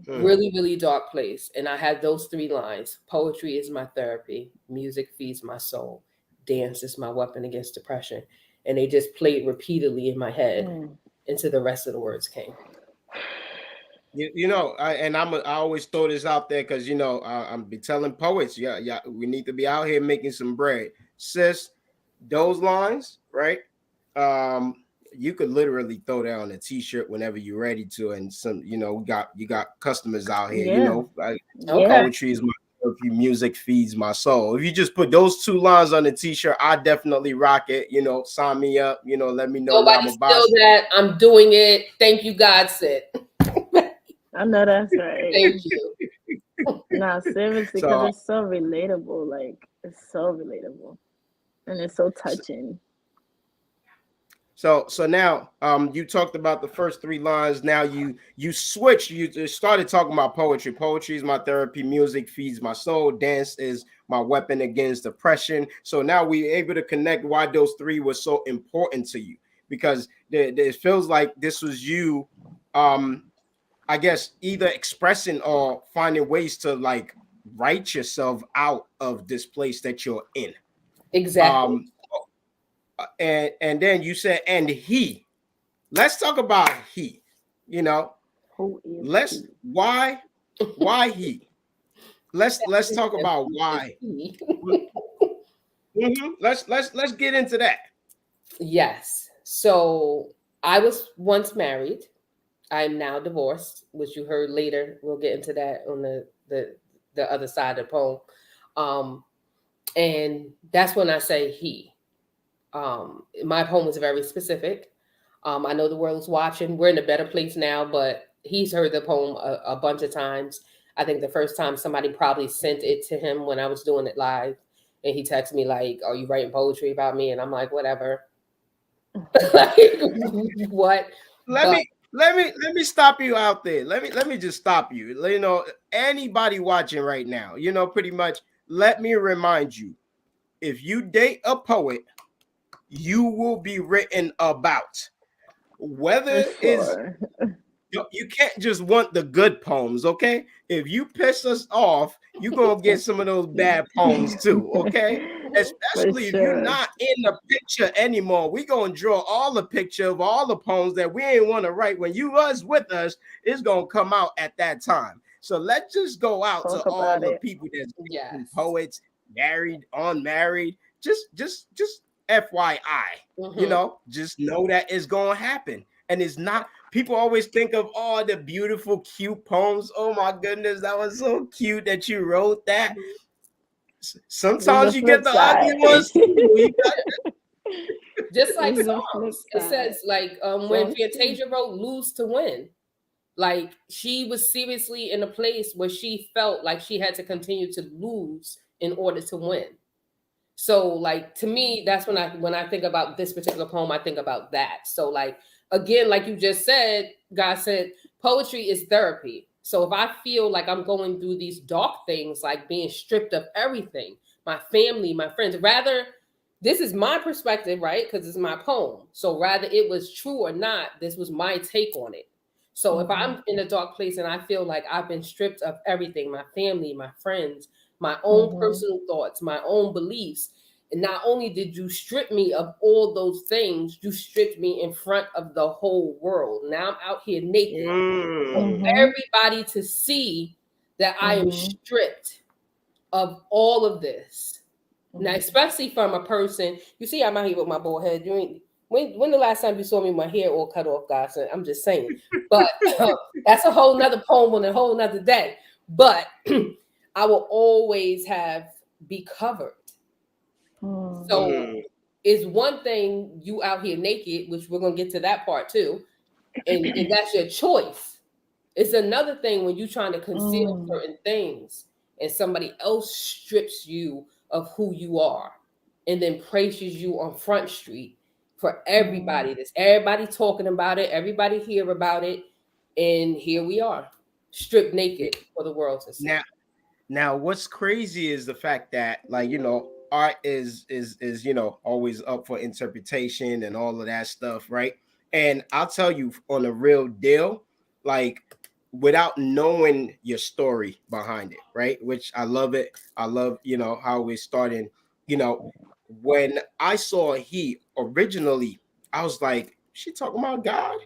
Really, really dark place. And I had those 3 lines. Poetry is my therapy. Music feeds my soul. Dance is my weapon against depression. And they just played repeatedly in my head until the rest of the words came. I always throw this out there because I'm be telling poets, yeah, we need to be out here making some bread, sis. Those lines, right? You could literally throw that on a t-shirt whenever you're ready to, and some, you got customers out here. Poetry is my therapy, music feeds my soul. If you just put those 2 lines on the t-shirt, I definitely rock it. Sign me up. Let me know. Nobody steal that. I'm doing it. Thank you, Godsent. I know that's right. Thank you. Nah, seriously, because it's so relatable. Like, it's so relatable, and it's so touching. So now, you talked about the first 3 lines. Now you switched. You just started talking about poetry. Poetry is my therapy. Music feeds my soul. Dance is my weapon against depression. So now we're able to connect why those 3 were so important to you, because it feels like this was you, I guess, either expressing or finding ways to like write yourself out of this place that you're in. Exactly. And then you said, and he. Let's talk about he. Who is he? Why he? Let's talk about why. Let's get into that. Yes. So I was once married. I'm now divorced, which you heard later. We'll get into that on the other side of the poem. And that's when I say he. My poem was very specific. I know the world's watching. We're in a better place now, but he's heard the poem a bunch of times. I think the first time somebody probably sent it to him when I was doing it live, and he texted me like, "Are you writing poetry about me?" And I'm like, "Whatever." Like, what? Let me stop you out there. Let me just stop you. Anybody watching right now, pretty much. Let me remind you, if you date a poet, you will be written about. Whether is you can't just want the good poems, okay? If you piss us off, you're gonna get some of those bad poems too, okay? Especially if you're not in the picture anymore. We're gonna draw all the picture of all the poems that we ain't want to write. When you was with us, it's gonna come out at that time. So let's just go out to all the people that's poets, married, unmarried. Just FYI, just know that it's gonna happen. And it's not, people always think of all the beautiful, cute poems. Oh my goodness, that was so cute that you wrote that. Sometimes you get the ugly ones. Just like songs. It says like when Fantasia wrote Lose to Win. Like she was seriously in a place where she felt like she had to continue to lose in order to win. So like to me, that's when I think about this particular poem, I think about that. So like again, like you just said, God said, poetry is therapy. So if I feel like I'm going through these dark things, like being stripped of everything, my family, my friends, rather, this is my perspective, right? Because it's my poem. So rather it was true or not, this was my take on it. So if I'm in a dark place and I feel like I've been stripped of everything, my family, my friends, my own personal thoughts, my own beliefs, and not only did you strip me of all those things, you stripped me in front of the whole world. Now I'm out here naked for everybody to see that I am stripped of all of this. Now, especially from a person, you see, I'm out here with my bald head. When the last time you saw me with my hair all cut off, Godsent? I'm just saying. But that's a whole nother poem on a whole nother day. But I will always be covered. So it's one thing you out here naked, which we're going to get to that part too. And that's your choice. It's another thing when you're trying to conceal certain things and somebody else strips you of who you are and then praises you on Front Street for everybody. Everybody talking about it, everybody hear about it, and here we are, stripped naked for the world to see. Now what's crazy is the fact that, like, you know, art is you know, always up for interpretation and all of that stuff, right? And I'll tell you on a real deal, like, without knowing your story behind it, right? Which I love it. I love, you know, how we're starting. You know, when I saw he originally, I was like, she talking about God,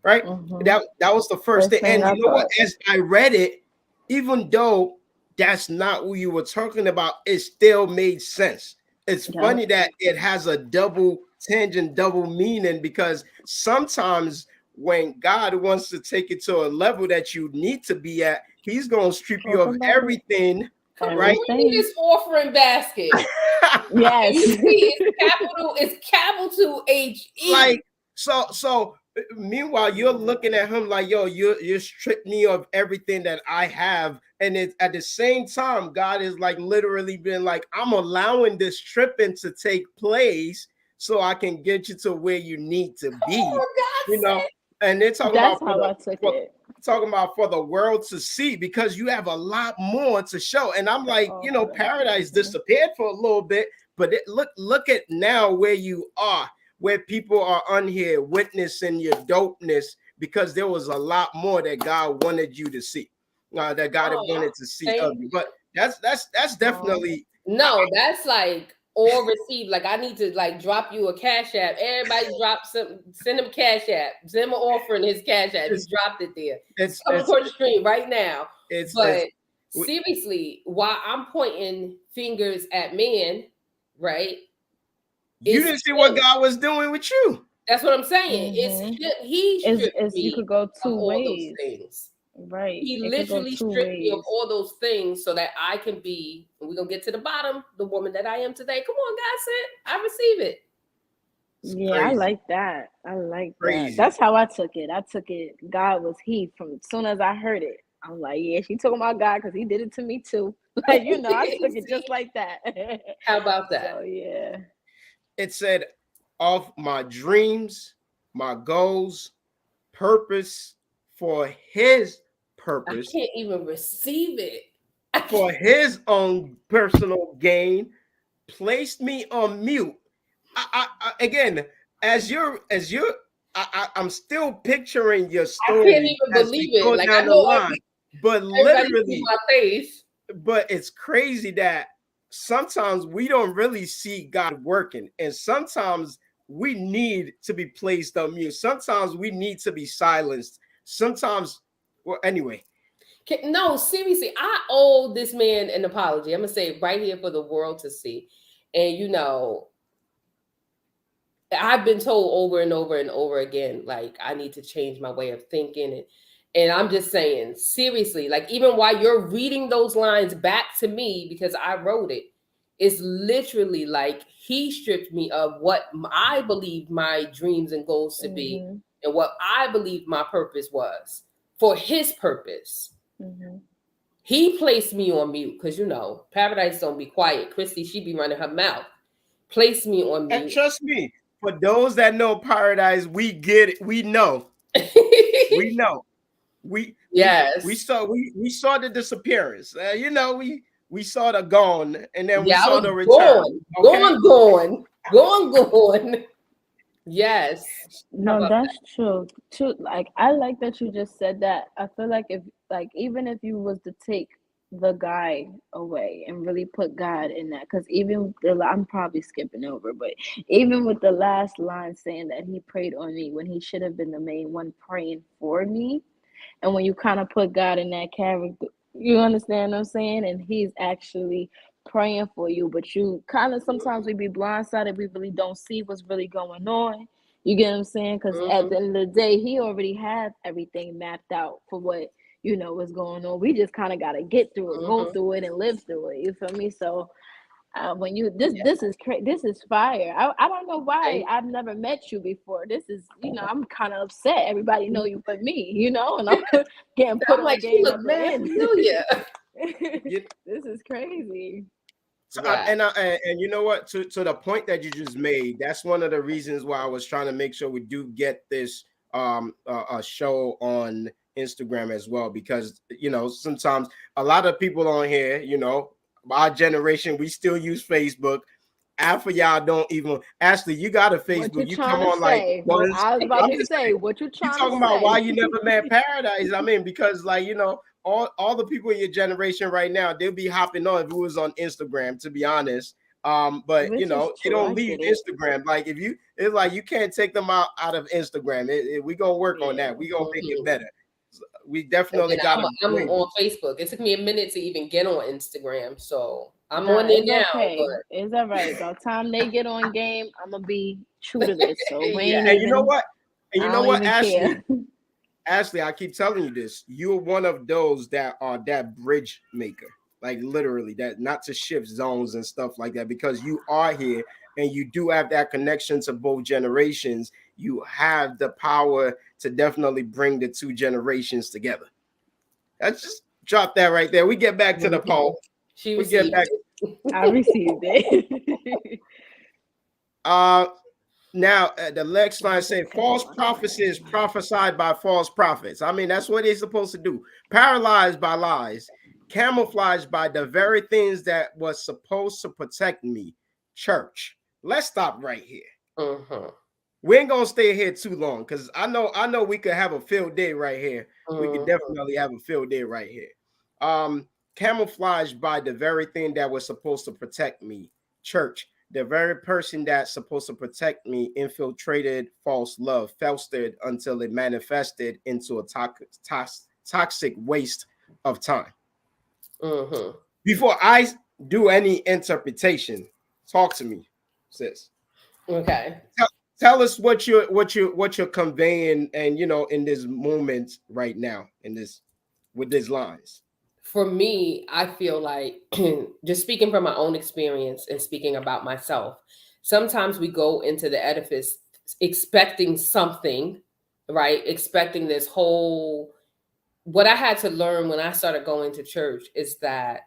right? That was the first thing. And you know what? As I read it, even though that's not who you were talking about, it still made sense. It's funny that it has a double tangent, double meaning, because sometimes when God wants to take it to a level that you need to be at, he's going to strip you of everything. Right? Look at this offering basket. Yes. You see, it's capital H-E. Like, so meanwhile, you're looking at him like, yo, you're stripped me of everything that I have. And it's at the same time, God is like literally been like, I'm allowing this stripping to take place so I can get you to where you need to be. You know, and they're talking That's about how I took it. Talking about for the world to see, because you have a lot more to show. And I'm like, you know, paradise disappeared for a little bit, but look at now where you are, where people are on here witnessing your dopeness, because there was a lot more that God wanted you to see, that God wanted to see of you. But that's definitely that's like all received. Like, I need to like drop you a cash app. Everybody drop some, send him cash app, send him an offering his cash app. He dropped it there. It's for the stream right now. Seriously, while I'm pointing fingers at men, right? You didn't see what God was doing with you. That's what I'm saying. You could go two ways. Those things. Right. He literally stripped me of all those things so that I can be, and we're going to get to the bottom, the woman that I am today. Come on, Godsent. I receive it. I like that. That. That's how I took it. God was he from as soon as I heard it. I'm like, yeah, she talking about God because he did it to me too. Like, you know, I took it just like that. How about that? So, yeah. It said, of my dreams, my goals, purpose for his purpose. I can't even receive it. For his own personal gain, placed me on mute. I again, I'm still picturing your story. I can't even believe it. Like, I know line, but literally, my face. But it's crazy that sometimes we don't really see God working, and sometimes we need to be placed on mute. Sometimes we need to be silenced. Sometimes, well, anyway. No, seriously, I owe this man an apology. I'm gonna say it right here for the world to see. And you know, I've been told over and over and over again, like, I need to change my way of thinking. And I'm just saying, seriously, like, even while you're reading those lines back to me, because I wrote it, it's literally like he stripped me of what I believe my dreams and goals to be, and what I believe my purpose was for his purpose. He placed me on mute because, you know, paradise don't be quiet. Christy, she be running her mouth. Placed me on mute. And trust me, for those that know paradise, we get it. We know. We know. We saw the disappearance. You know, we saw the gone, and then we saw the return. Gone. Yes. No, that's true. Like, I like that you just said that. I feel like even if you was to take the guy away and really put God in that, because I'm probably skipping over, but even with the last line saying that he prayed on me when he should have been the main one praying for me, and when you kind of put God in that character, you understand what I'm saying? And he's actually praying for you, but you kind of, sometimes we be blindsided. We really don't see what's really going on. You get what I'm saying? Because at the end of the day, he already had everything mapped out for what, you know, what's going on. We just kind of got to get through it, go through it, and live through it. You feel me? So when you this is fire. I don't know why I've never met you before. This is, you know, I'm kind of upset. Everybody know you but me, you know, and I'm getting put on like, game. Familiar. This is crazy. So and you know what? To the point that you just made, that's one of the reasons why I was trying to make sure we do get this a show on Instagram as well, because sometimes a lot of people on here, our generation, we still use Facebook. Half of y'all don't even. Ashley, you got a Facebook. You come on like. Well, I was about to say, what you trying to say? You talking about why you never met Paradise? I mean, because all the people in your generation right now, they'll be hopping on if it was on Instagram, to be honest. But they don't leave Instagram. Like it's like you can't take them out of Instagram. We gonna work on that. We gonna make it better. We definitely got. I'm on Facebook. It took me a minute to even get on Instagram, so I'm on there now. Okay. But it's all right. By the time they get on game, I'm gonna be true to this. So and you know what? And you know what, Ashley? Ashley, I keep telling you this. You're one of those that are that bridge maker, like literally, that not to shift zones and stuff like that, because you are here and you do have that connection to both generations. You have the power to definitely bring the two together. Let's just drop that right there. We get back to the poll. I received it. Now, the next line say false prophecies prophesied by false prophets. I mean, that's what they're supposed to do. Paralyzed by lies, camouflaged by the very things that was supposed to protect me. Church. Let's stop right here. We ain't gonna stay here too long, because I know we could have a field day right here. We could definitely have a field day right here. Camouflaged by the very thing that was supposed to protect me. Church. The very person that's supposed to protect me infiltrated false love, festered until it manifested into a toxic waste of time. Before I do any interpretation, talk to me, sis. Okay. Tell us what you're conveying, and in this moment right now, with these lines. For me, I feel like, just speaking from my own experience and speaking about myself, sometimes we go into the edifice expecting something, right? Expecting this whole, what I had to learn when I started going to church is that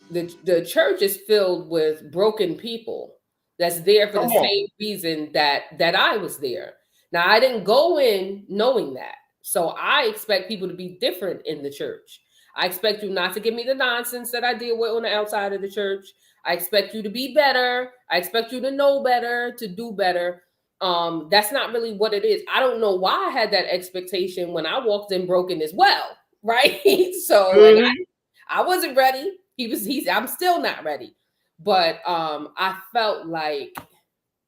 the church is filled with broken people that's there for the same reason that I was there. Now, I didn't go in knowing that. So I expect people to be different in the church. I expect you not to give me the nonsense that I deal with on the outside of the church. I expect you to be better. I expect you to know better, to do better. That's not really what it is. I don't know why I had that expectation when I walked in broken as well, right? So I wasn't ready. I'm still not ready. But I felt like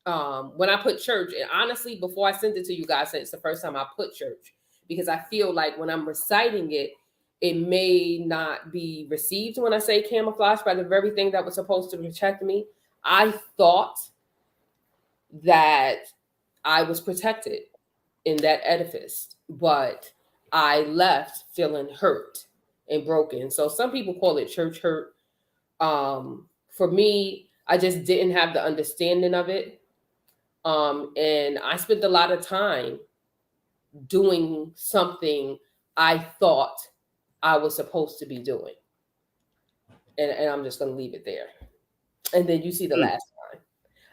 when I put church, and honestly, before I sent it to you guys, it's the first time I put church, because I feel like when I'm reciting it, it may not be received when I say camouflage by the very thing that was supposed to protect me. I thought that I was protected in that edifice, but I left feeling hurt and broken. So some people call it church hurt. For me, I just didn't have the understanding of it. And I spent a lot of time doing something I thought I was supposed to be doing. And I'm just going to leave it there. And then you see the last line.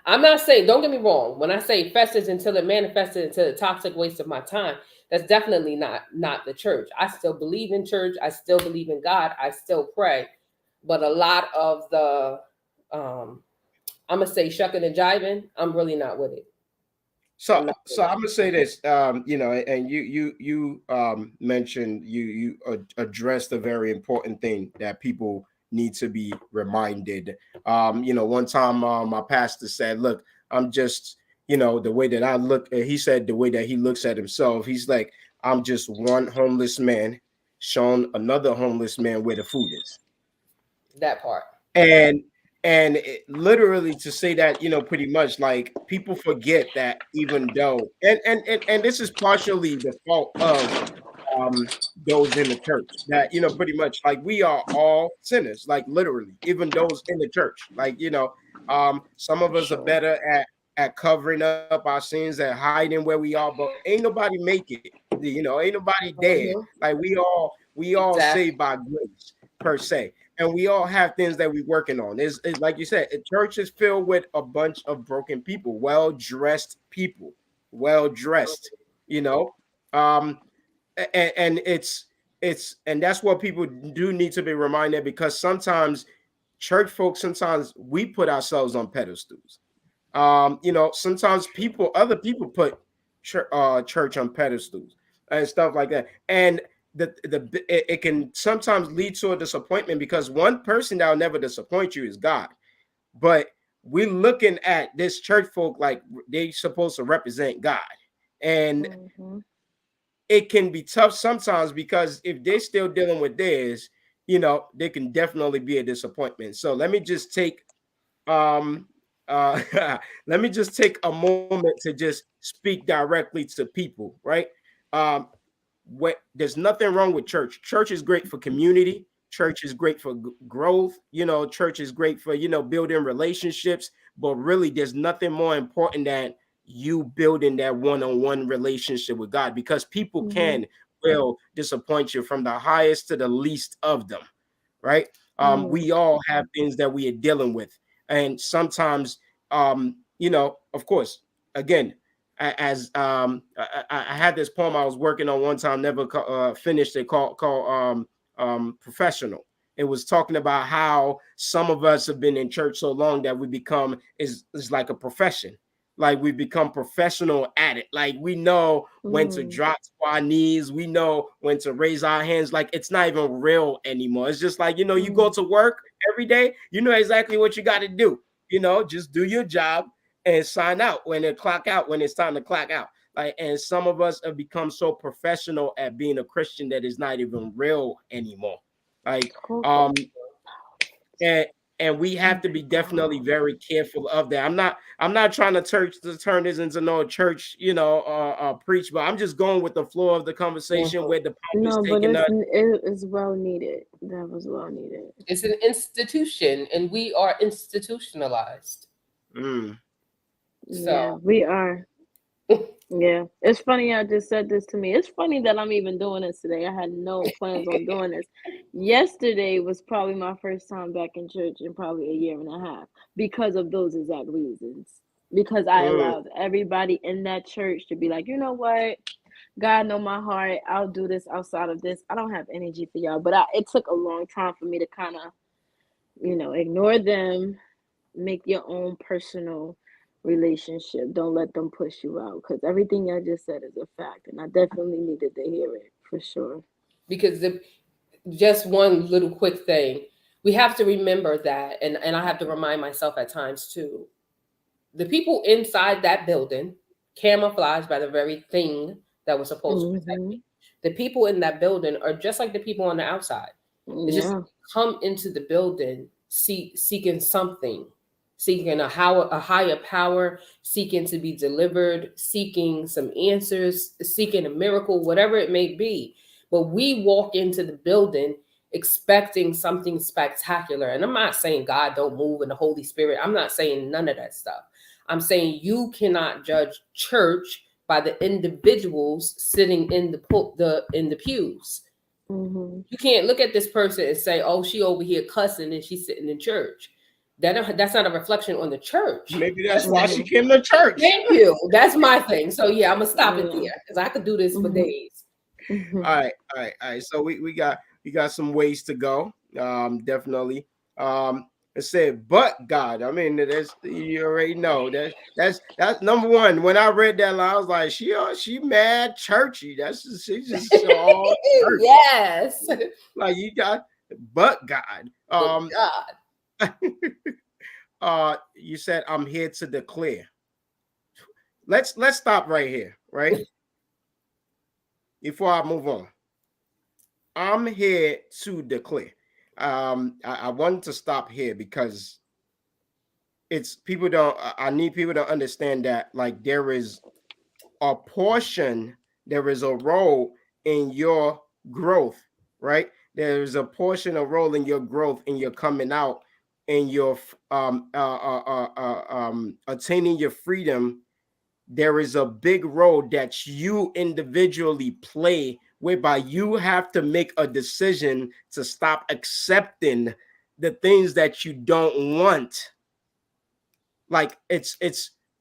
I'm not saying, don't get me wrong, when I say festers until it manifested into the toxic waste of my time, that's definitely not the church. I still believe in church. I still believe in God. I still pray. But a lot of the, I'm going to say shucking and jiving, I'm really not with it. So I'm gonna say this, and you mentioned you addressed a very important thing that people need to be reminded. One time my pastor said, "Look, I'm just, the way that I look." He said the way that he looks at himself. He's like, "I'm just one homeless man showing another homeless man where the food is." That part. And literally to say that, pretty much like people forget that, even though, and this is partially the fault of those in the church, that, pretty much like we are all sinners, like literally, even those in the church, like, some of us are better at covering up our sins and hiding where we are, but ain't nobody make it, ain't nobody there. Like we We all saved by grace per se, and we all have things that we're working on. It's like you said, a church is filled with a bunch of broken people, well-dressed people, well-dressed, you know. Um, and it's and that's what people do need to be reminded, because sometimes church folks, sometimes we put ourselves on pedestals. You know, sometimes other people put church on pedestals and stuff like that, and it can sometimes lead to a disappointment, because one person that'll never disappoint you is God. But we're looking at this church folk like they supposed to represent God, and it can be tough sometimes, because if they're still dealing with theirs, you know, there can definitely be a disappointment. So let me just take um uh let me just take a moment to just speak directly to people, right? um what There's nothing wrong with church. Church is great for community. Church is great for growth. You know, church is great for, you know, building relationships. But really, there's nothing more important than you building that one-on-one relationship with God, because people will disappoint you, from the highest to the least of them, right? We all have things that we are dealing with, and sometimes, you know, of course, again, as I had this poem I was working on one time, never finished it, called Professional. It was talking about how some of us have been in church so long that we become is like a profession. Like we become professional at it. Like we know when to drop to our knees. We know when to raise our hands. Like it's not even real anymore. It's just like, you know, you go to work every day. You know exactly what you got to do. You know, just do your job and sign out when it clock out, when it's time to clock out. Like, and some of us have become so professional at being a Christian that is not even real anymore. Like, and we have to be definitely very careful of that. I'm not trying to turn this into no church, you know, preach, but I'm just going with the flow of the conversation where the poem is taking us. It is well needed. That was well needed. It's an institution, and we are institutionalized. Yeah, we are. Yeah, it's funny. I just said this to me. It's funny that I'm even doing this today. I had no plans on doing this. Yesterday was probably my first time back in church in probably a year and a half, because of those exact reasons. Because I allowed everybody in that church to be like, you know what? God know my heart. I'll do this outside of this. I don't have energy for y'all. But it took a long time for me to kind of, you know, ignore them, make your own personal relationship. Don't let them push you out, because everything I just said is a fact, and I definitely needed to hear it for sure. Because just one little quick thing, we have to remember that, and I have to remind myself at times too, the people inside that building camouflaged by the very thing that was supposed to protect me. The people in that building are just like the people on the outside. It's just come into the building seeking something, seeking a higher power, seeking to be delivered, seeking some answers, seeking a miracle, whatever it may be. But we walk into the building expecting something spectacular. And I'm not saying God don't move in the Holy Spirit. I'm not saying none of that stuff. I'm saying you cannot judge church by the individuals sitting in the pews. You can't look at this person and say, "Oh, she over here cussing and she's sitting in church." That's not a reflection on the church. Maybe that's why she came to church. Thank you. That's my thing. So yeah, I'm gonna stop it there, because I could do this for days. All right. So we got some ways to go. Definitely. It said, but God. I mean, you already know that's number one. When I read that line, I was like, she mad churchy. She's just all churchy. Yes. Like you got, but God. God. You said I'm here to declare. Let's stop right here, right? Before I move on. I'm here to declare. I wanted to stop here because I need people to understand that, like, there is a portion, there is a role in your growth, right? There is a portion of role in your growth, in your coming out, in your attaining your freedom. There is a big role that you individually play whereby you have to make a decision to stop accepting the things that you don't want. Like it's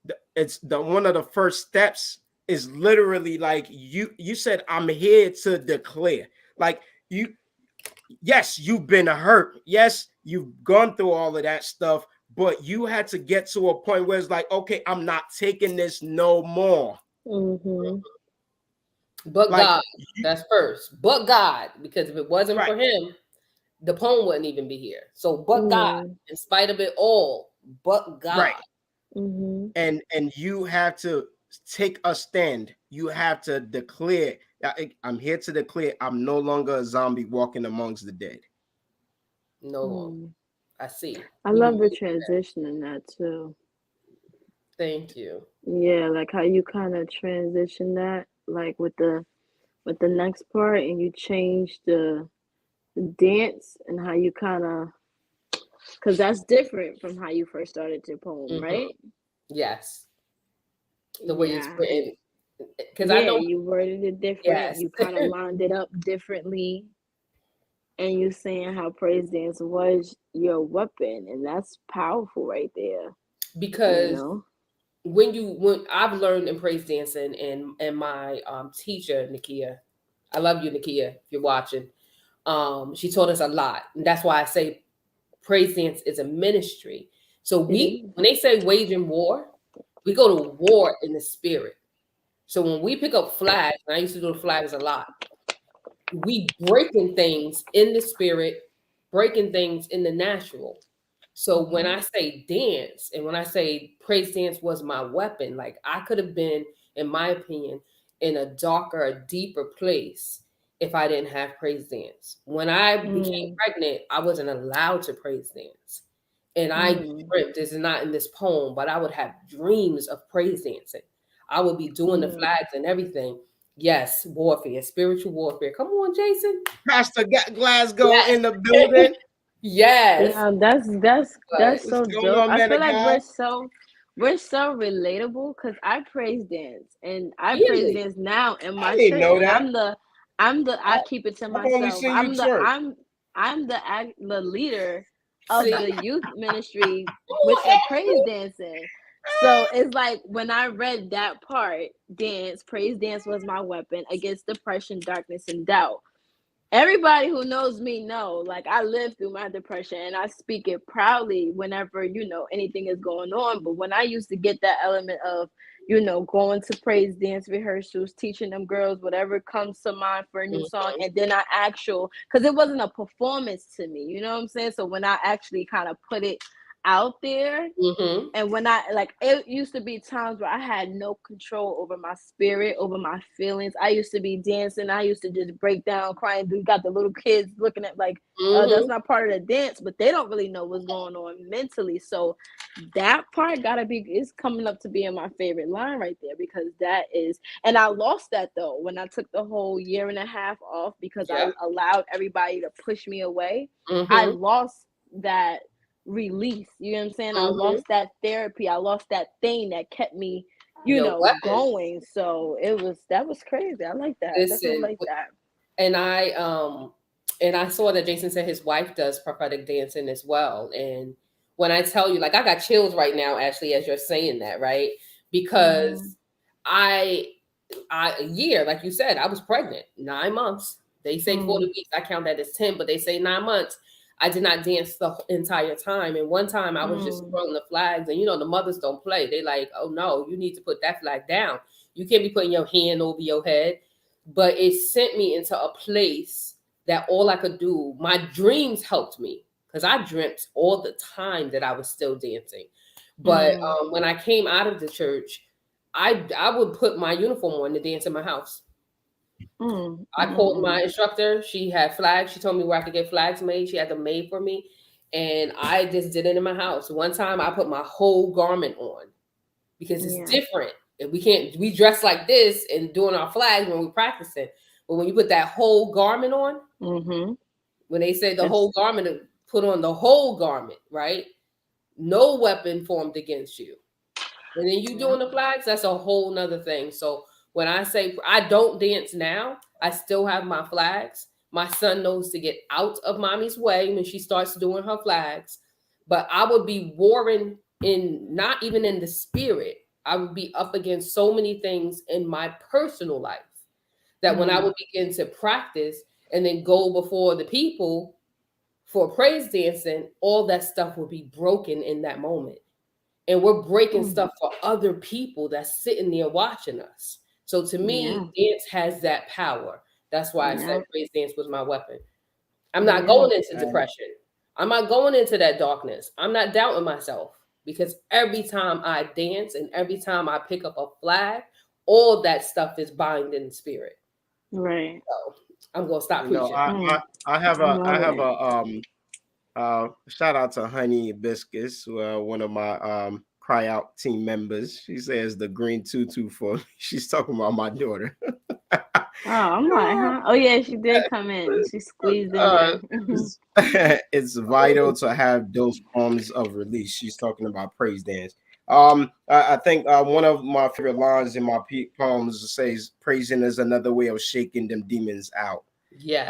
the one of the first steps is literally like you said, I'm here to declare. Like yes, you've been hurt. Yes, you've gone through all of that stuff, but you had to get to a point where it's like, okay, I'm not taking this no more. Mm-hmm. But like, God, that's first. But God, because if it wasn't for him, the poem wouldn't even be here. So, but God, in spite of it all, but God. Right. Mm-hmm. And you have to take a stand. You have to declare, I'm here to declare I'm no longer a zombie walking amongst the dead. No, I see. I love the transition in that too. Thank you. Yeah, like how you kind of transition that, like with the next part, and you change the dance and how you kind of, because that's different from how you first started your poem, right? Yes. The way it's written. Because I know you worded it different. Yes. You kind of lined it up differently. And you saying how praise dance was your weapon, and that's powerful right there. Because when I've learned in praise dancing and my teacher Nakia, I love you, Nakia, if you're watching. She taught us a lot, and that's why I say praise dance is a ministry. So when they say waging war, we go to war in the spirit. So when we pick up flags, and I used to do the flags a lot, we breaking things in the spirit, breaking things in the natural. So when I say dance, and when I say praise dance was my weapon, like I could have been, in my opinion, in a darker, a deeper place if I didn't have praise dance. When I became pregnant, I wasn't allowed to praise dance. And I dreamt, this is not in this poem, but I would have dreams of praise dancing. I would be doing the flags and everything. Yes, warfare, spiritual warfare. Come on, Jason. Pastor Glasgow in the building. Yes. Yeah, that's so dope. I feel like we're so relatable because I praise dance and I praise dance now in my church. And I keep it to myself. I'm the leader of the youth ministry with the praise dancing. So it's like when I read that part, praise dance was my weapon against depression, darkness, and doubt. Everybody who knows me know, like I lived through my depression and I speak it proudly whenever, anything is going on. But when I used to get that element of, going to praise dance rehearsals, teaching them girls whatever comes to mind for a new song, and then because it wasn't a performance to me, you know what I'm saying? So when I actually kind of put it out there, and when it used to be times where I had no control over my spirit, over my feelings. I used to be dancing, I used to just break down crying. You got the little kids looking at like that's not part of the dance, but they don't really know what's going on mentally. So that part is coming up to being my favorite line right there, because that is, and I lost that though when I took the whole year and a half off because I allowed everybody to push me away. I lost that release, you know what I'm saying? I lost that therapy, I lost that thing that kept me going. So that was crazy. I like that. Definitely like that. And I saw that Jason said his wife does prophetic dancing as well. And when I tell you, like, I got chills right now, Ashley, as you're saying that, right? Because a year, like you said, I was pregnant 9 months. They say 40 weeks, I count that as 10, but they say 9 months. I did not dance the entire time. And one time I was just throwing the flags, and the mothers don't play. They like, oh no, you need to put that flag down. You can't be putting your hand over your head. But it sent me into a place that all I could do, my dreams helped me, because I dreamt all the time that I was still dancing. But when I came out of the church, I would put my uniform on to dance in my house. I called my instructor. She had flags. She told me where I could get flags made. She had them made for me. And I just did it in my house. One time I put my whole garment on because it's different. And we dress like this and doing our flags when we're practicing. But when you put that whole garment on, when they say the whole garment, put on the whole garment, right? No weapon formed against you. And then you doing the flags, that's a whole nother thing. So When I say I don't dance now, I still have my flags. My son knows to get out of mommy's way when she starts doing her flags. But I would be warring in, not even in the spirit, I would be up against so many things in my personal life that when I would begin to practice and then go before the people for praise dancing, all that stuff would be broken in that moment. And we're breaking stuff for other people that's sitting there watching us. So to me, dance has that power. That's why I said praise dance was my weapon. I'm not going into depression. I'm not going into that darkness. I'm not doubting myself, because every time I dance and every time I pick up a flag, all that stuff is bind in the spirit. Right. So I'm gonna stop preaching. I have a shout out to Honey Hibiscus, one of my cry out team members. She says the green tutu for me. She's talking about my daughter. Oh, I'm like, huh? Oh yeah, she did come in. She squeezed in there. It's vital to have those forms of release. She's talking about praise dance. I think one of my favorite lines in my poems says, "Praising is another way of shaking them demons out." Yes.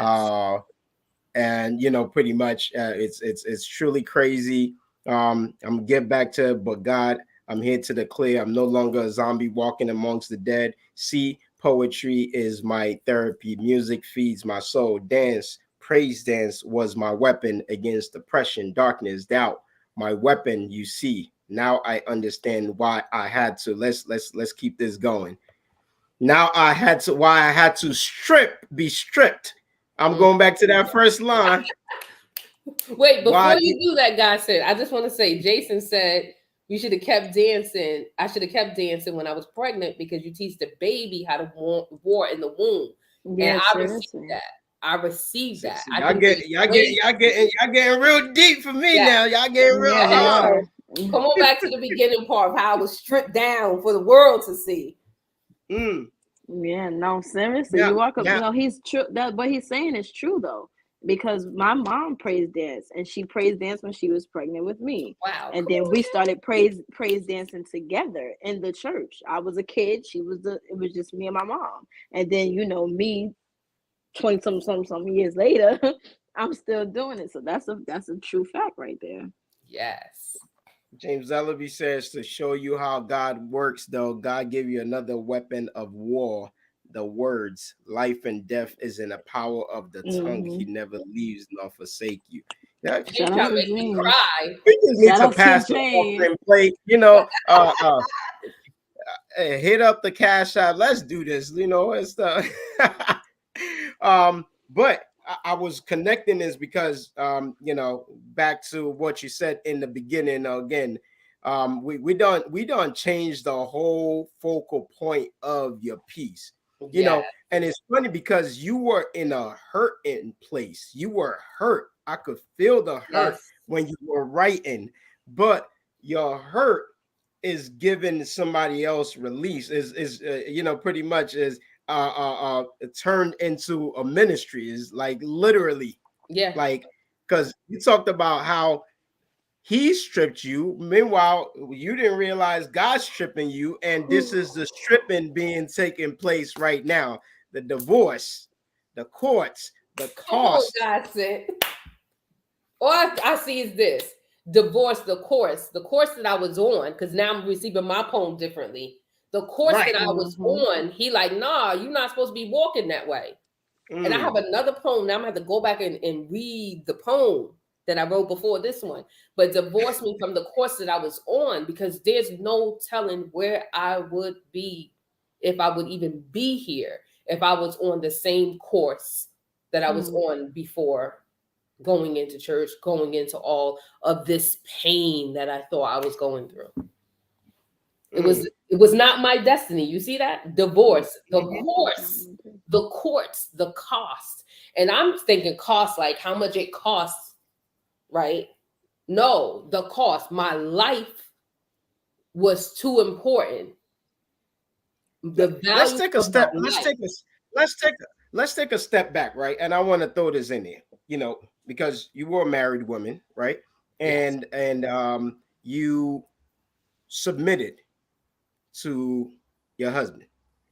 And pretty much it's truly crazy. I'm gonna get back to, but God, I'm here to declare I'm no longer a zombie walking amongst the dead. See, poetry is my therapy. Music feeds my soul. Dance, praise dance was my weapon against depression, darkness, doubt. My weapon, you see. Now I understand why I had to. Let's keep this going. Now why I had to be stripped. I'm going back to that first line. Wait, before you do that, Godsent, I just want to say, Jason said you should have kept dancing. I should have kept dancing when I was pregnant, because you teach the baby how to war in the womb. Yeah, and I received that. I received that. Y'all getting real deep for me now. Y'all getting real. Come on back to the beginning part of how I was stripped down for the world to see. Yeah, no, seriously. You walk up, he's true. That what he's saying is true though, because my mom praise dance, and she praise danced when she was pregnant with me. Wow. And then we started praise dancing together in the church. I was a kid, it was just me and my mom. And then me 20 some years later, I'm still doing it. So that's a true fact right there. Yes. James Ellaby says, to show you how God works, though, God give you another weapon of war, the words. Life and death is in the power of the tongue. He never leaves nor forsake you. Yeah, shout out to James. Cry. We just need to pass the offering plate, hit up the cash app. Let's do this. It's the but I was connecting this because back to what you said in the beginning again. We done changed the whole focal point of your piece. And it's funny because you were in a hurting place. You were hurt. I could feel the hurt when you were writing, but your hurt is giving somebody else release. Is pretty much is turned into a ministry. Is like literally, like, because you talked about how he stripped you. Meanwhile, you didn't realize God's stripping you, and this is the stripping being taken place right now. The divorce, the courts, the cost. All I see is this: divorce, the course that I was on, because now I'm receiving my poem differently. The course that I was on, he like, nah, you're not supposed to be walking that way. And I have another poem. Now I'm gonna have to go back and read the poem that I wrote before this one. But divorce me from the course that I was on, because there's no telling where I would be, if I would even be here, if I was on the same course that I was on before going into church, going into all of this pain that I thought I was going through. It was not my destiny. You see that? Divorce, the course, the courts, the cost. And I'm thinking cost, like how much it costs, right? No, the cost. My life was too important. The value. Let's take a step. Let's take a step back, right? And I want to throw this in there, because you were a married woman, right? And you submitted to your husband.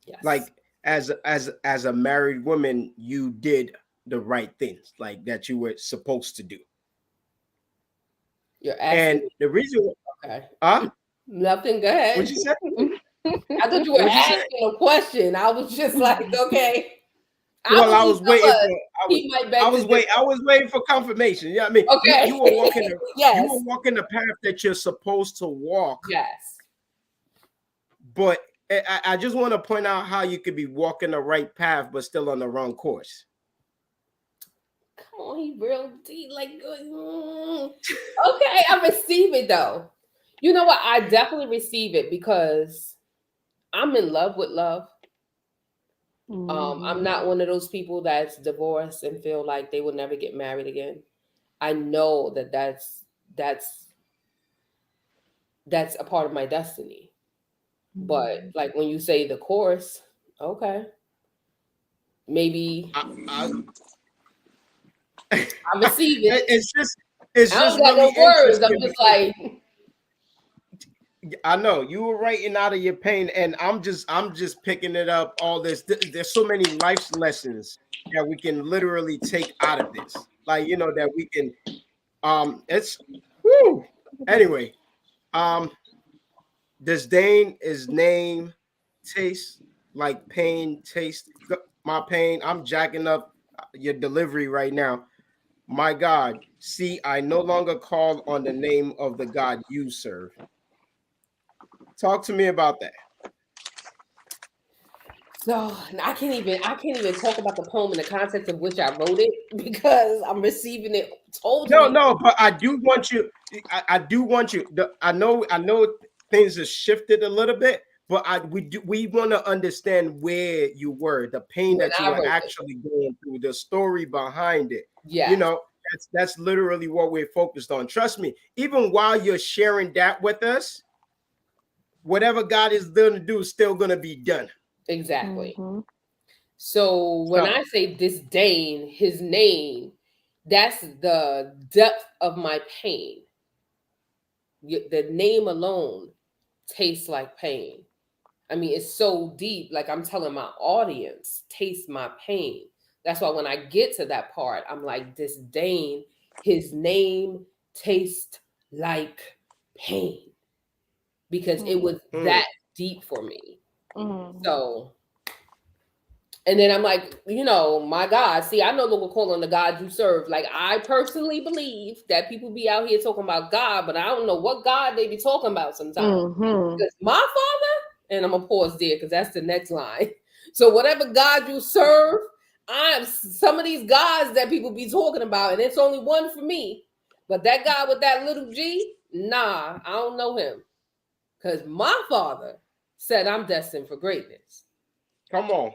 Yes. Like as a married woman, you did the right things, like that you were supposed to do. You're asking. And the reason, okay. Nothing. Go ahead. What you said? I thought you were asking a question. I was just like, okay. I was waiting for. I was waiting for confirmation. Yeah, I mean, okay. you were walking. Yes. You were walking the path that you're supposed to walk. Yes. But I just want to point out how you could be walking the right path, but still on the wrong course. Come on, he real deep. Like, okay, I receive it though. You know what? I definitely receive it because I'm in love with love. I'm not one of those people that's divorced and feel like they will never get married again. I know that that's a part of my destiny. But like when you say the course, okay, maybe I receive it. It's just got really no words. I'm just like, I know you were writing out of your pain, and I'm just picking it up. All this, there's so many life lessons that we can literally take out of this. Like, you know, that we can. It's whoo. Anyway, disdain is name, taste like pain, taste my pain. I'm jacking up your delivery right now. My God, see, I no longer call on the name of the God you serve. Talk to me about that. So I can't even talk about the poem in the context of which I wrote it because I'm receiving it totally. No, but I do want you. I do want you. I know things have shifted a little bit, but we want to understand where you were, the pain that you were actually going through, the story behind it. Yeah, you know, that's literally what we're focused on. Trust me. Even while you're sharing that with us, whatever God is going to do is still going to be done. Exactly. So when I say disdain his name, that's the depth of my pain. The name alone tastes like pain. I mean, it's so deep. Like I'm telling my audience, taste my pain. That's why when I get to that part, I'm like, disdain his name tastes like pain. Because it was that deep for me. So, and then I'm like, you know, my God, see, I no longer call on the God you serve. Like, I personally believe that people be out here talking about God, but I don't know what God they be talking about sometimes. Because my Father, and I'm going to pause there because that's the next line. So, whatever God you serve, I'm some of these gods that people be talking about, and it's only one for me. But that God with that little G, nah, I don't know him. Because my Father said I'm destined for greatness. Come on.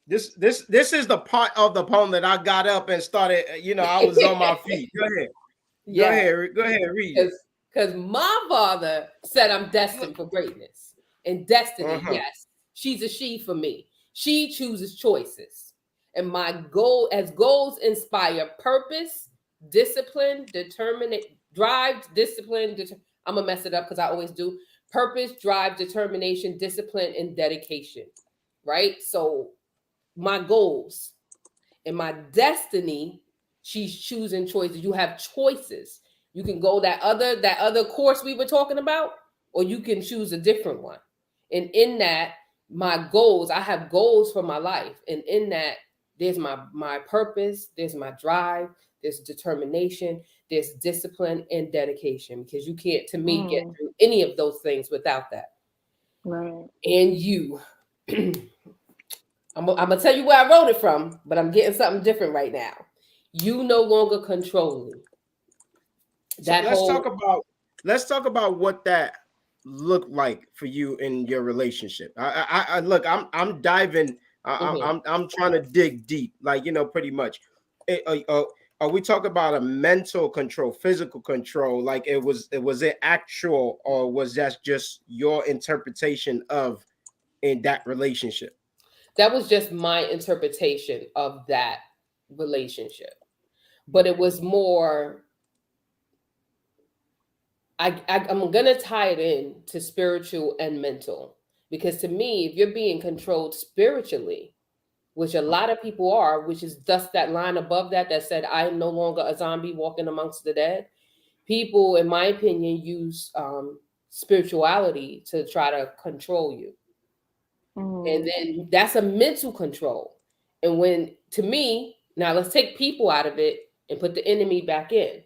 This is the part of the poem that I got up and started, you know, I was on my feet. Go ahead. Go ahead, read. Because my Father said I'm destined for greatness. And destiny, yes, she's a she for me. She chooses choices. And my goal, as goals inspire purpose, discipline, drive, discipline. I'm going to mess it up because I always do. Purpose, drive, determination, discipline, and dedication. Right? So my goals and my destiny, she's choosing choices. You have choices. You can go that other course we were talking about, or you can choose a different one. And in that, my goals, I have goals for my life. And in that, there's my purpose, there's my drive, there's determination, there's discipline and dedication. Because you can't, to me, get through any of those things without that. Right. And you. I'm gonna tell you where I wrote it from, but I'm getting something different right now. You no longer controlling. Let's talk about what that looked like for you in your relationship. I look, I'm diving. I'm trying to dig deep, like, you know, pretty much. Are we talking about a mental control, physical control? Like was it actual, or was that just your interpretation of in that relationship? That was just my interpretation of that relationship. But it was more, I'm going to tie it in to spiritual and mental. Because to me, if you're being controlled spiritually, which a lot of people are, which is just that line above that said, I am no longer a zombie walking amongst the dead. People, in my opinion, use spirituality to try to control you. And then that's a mental control. And when, to me, now let's take people out of it and put the enemy back in.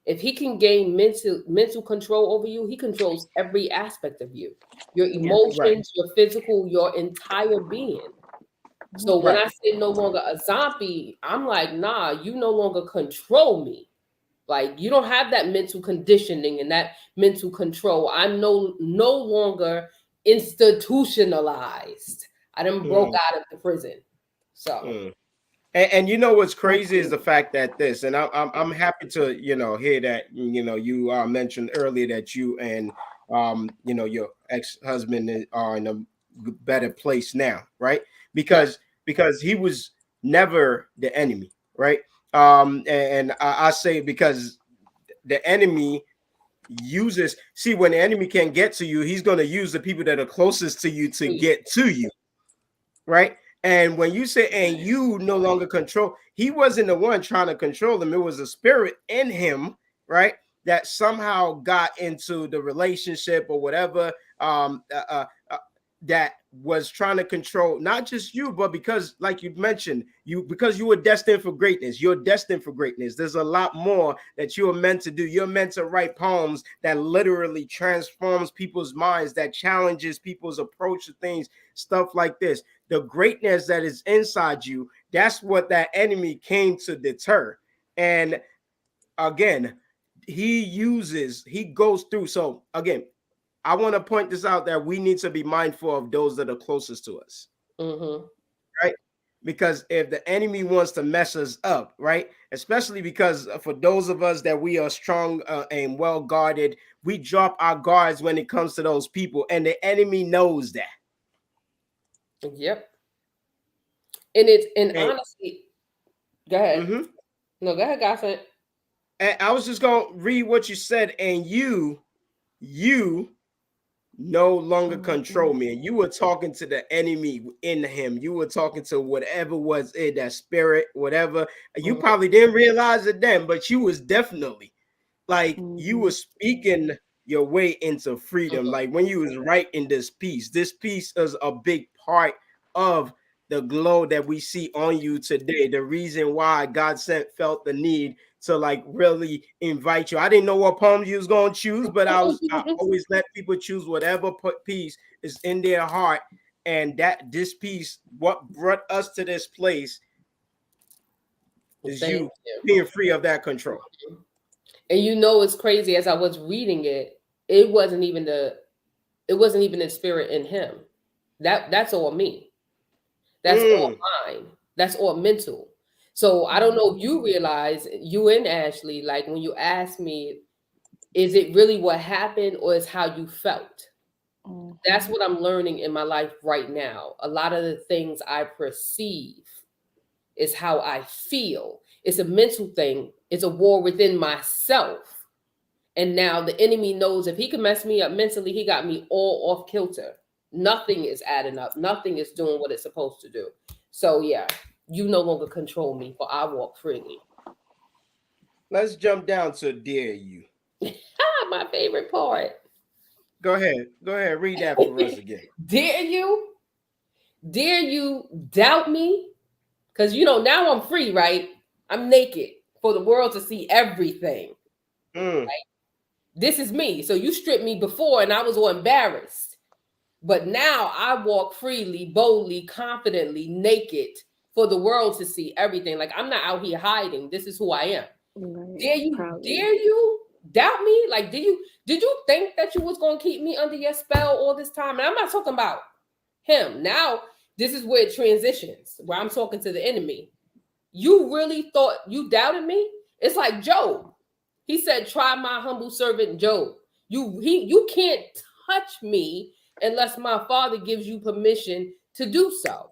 If he can gain mental control over you, he controls every aspect of you, your emotions, your physical, your entire being. So when I say no longer a zombie, I'm like, nah, you no longer control me. Like, you don't have that mental conditioning and that mental control. I'm no longer institutionalized. I done broke out of the prison. So and you know what's crazy is the fact that this, and I'm happy to hear that you mentioned earlier that you and your ex-husband are in a better place now, right? Because he was never the enemy, right? And I say because the enemy uses, see, when the enemy can't get to you, he's going to use the people that are closest to you to get to you, right? And when you say, and you no longer control, he wasn't the one trying to control him. It was a spirit in him, right? That somehow got into the relationship or whatever, that was trying to control not just you, but because, like you mentioned, because you were destined for greatness. You're destined for greatness. There's a lot more that you are meant to do. You're meant to write poems that literally transforms people's minds, that challenges people's approach to things, stuff like this. The greatness that is inside you, that's what that enemy came to deter. And again, he goes through. So again, I want to point this out, that we need to be mindful of those that are closest to us, right? Because if the enemy wants to mess us up, right, especially because for those of us that we are strong and well guarded, we drop our guards when it comes to those people, and the enemy knows that. Yep. And honestly, go ahead. No, go ahead, Godsent. And I was just gonna read what you said, and you no longer control me. And you were talking to the enemy in him. You were talking to whatever was in that spirit, whatever. You probably didn't realize it then, but you was definitely like you were speaking your way into freedom. Like when you was writing this piece is a big part of the glow that we see on you today. The reason why Godsent felt the need to like really invite you. I didn't know what poem you was gonna choose, but I always let people choose whatever piece is in their heart. And that this piece, what brought us to this place, is you being free of that control. And it's crazy. As I was reading it, it wasn't even the spirit in him. That's all me. That's all mine. That's all mental. So I don't know if you realize, you and Ashley, like when you asked me, is it really what happened or is how you felt? That's what I'm learning in my life right now. A lot of the things I perceive is how I feel. It's a mental thing. It's a war within myself. And now the enemy knows if he can mess me up mentally, he got me all off kilter. Nothing is adding up. Nothing is doing what it's supposed to do. So yeah, you no longer control me, for I walk freely. Let's jump down to Dare You. My favorite part. Go ahead. Read that for us again. Dare you? Dare you doubt me? Because now I'm free, right? I'm naked for the world to see everything. Right? This is me. So you stripped me before and I was all embarrassed. But now I walk freely, boldly, confidently, naked for the world to see everything. Like, I'm not out here hiding. This is who I am. Right. Dare you doubt me? Like, did you think that you was going to keep me under your spell all this time? And I'm not talking about him. Now, this is where it transitions, where I'm talking to the enemy. You really thought you doubted me? It's like Job. He said, try my humble servant Job. You can't touch me unless my Father gives you permission to do so.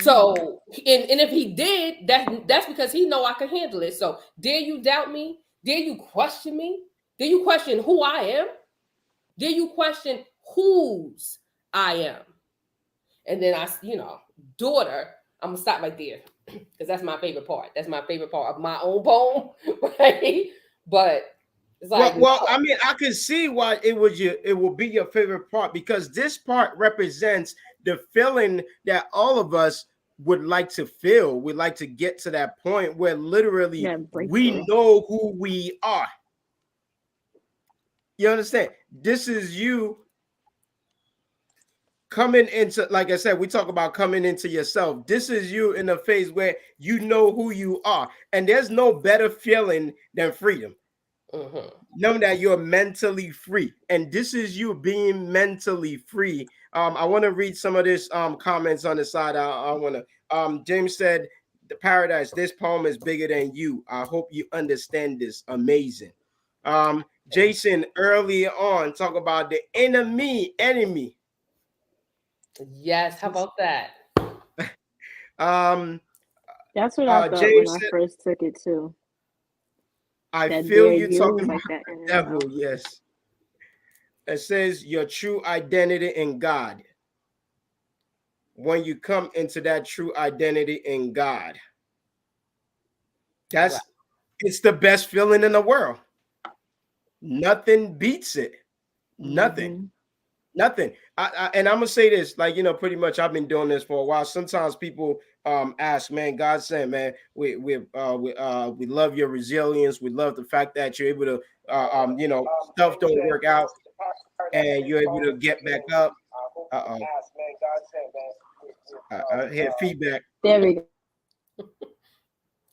So, and if he did, that's because he know I can handle it. So, dare you doubt me? Dare you question me? Dare you question who I am? Dare you question whose I am. And then daughter, I'm gonna stop right there because that's my favorite part. That's my favorite part of my own poem, right? But it's like, well, I mean, I can see why it will be your favorite part, because this part represents the feeling that all of us would like to feel. We'd like to get to that point where literally we know who we are. You understand? This is you coming into, like I said, we talk about coming into yourself. This is you in a phase where you know who you are. And there's no better feeling than freedom. Knowing that you're mentally free. And this is you being mentally free. I want to read some of this comments on the side. I want to James said, the paradise, this poem is bigger than you. I hope you understand this. Amazing. Jason early on talk about the enemy. Yes, how about that? That's what I thought when I first took it too. I feel you talking about the devil. Yes. It says your true identity in God. When you come into that true identity in God, it's the best feeling in the world. Nothing beats it. Nothing. Nothing. And I'm gonna say this, like, pretty much I've been doing this for a while. Sometimes people ask, man, Godsent, man, we love your resilience. We love the fact that you're able to stuff don't work out and you're able to get back up. I hear feedback. There we go.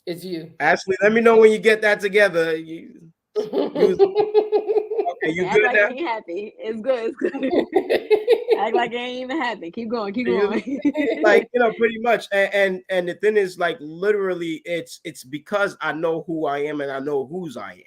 It's you. Ashley, let me know when you get that together. Okay, you act good like now? You ain't happy. It's good. It's good. Act like you ain't even happy. Keep going. Keep going. Like, pretty much. And the thing is, like, literally, it's because I know who I am and I know whose I am.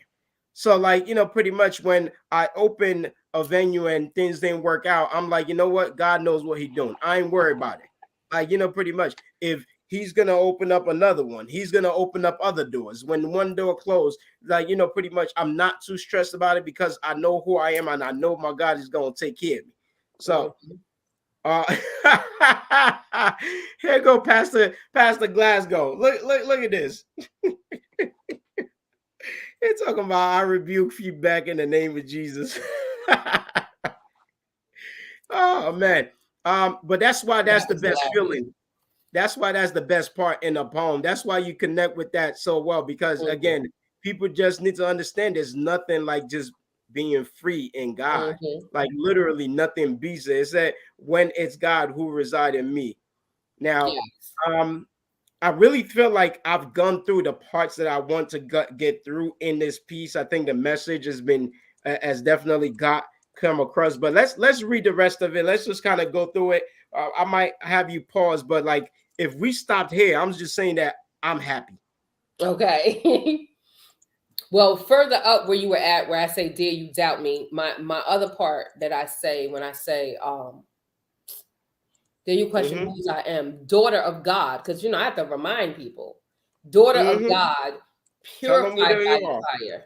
So, like, pretty much when I open a venue and things didn't work out, I'm like, you know what? God knows what he's doing. I ain't worried about it. Like, pretty much if he's going to open up another one, he's going to open up other doors. When one door closed, like, pretty much I'm not too stressed about it because I know who I am and I know my God is going to take care of me. So, here go Pastor Glasgow. Look at this. They're talking about I rebuke feedback in the name of Jesus. Oh man. But that's why that's the best feeling. That's why that's the best part in a poem. That's why you connect with that so well, because again, people just need to understand there's nothing like just being free in God. Like literally nothing beats it. It's that when it's God who reside in me. Now, I really feel like I've gone through the parts that I want to get through in this piece. I think the message has definitely come across. But let's read the rest of it. Let's just kind of go through it. I might have you pause, but like if we stopped here, I'm just saying that I'm happy. Okay. Well, further up where you were at, where I say, "Dare you doubt me?" My other part that I say when I say, "Dare you question whose I am?" Daughter of God, because I have to remind people, daughter of God, purified by fire,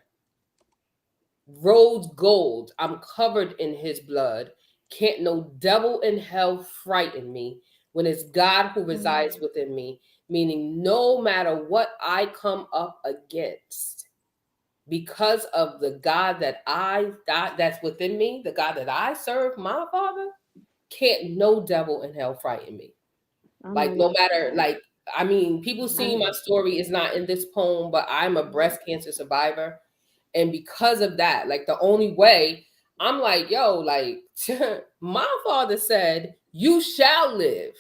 rose gold. I'm covered in His blood. Can't no devil in hell frighten me when it's God who resides within me. Meaning, no matter what I come up against, because of the God that's within me, the God that I serve, my Father, can't no devil in hell frighten me. Like no matter, like, I mean, people see my story is not in this poem, but I'm a breast cancer survivor. And because of that, like the only way I'm like, yo, like my Father said, you shall live.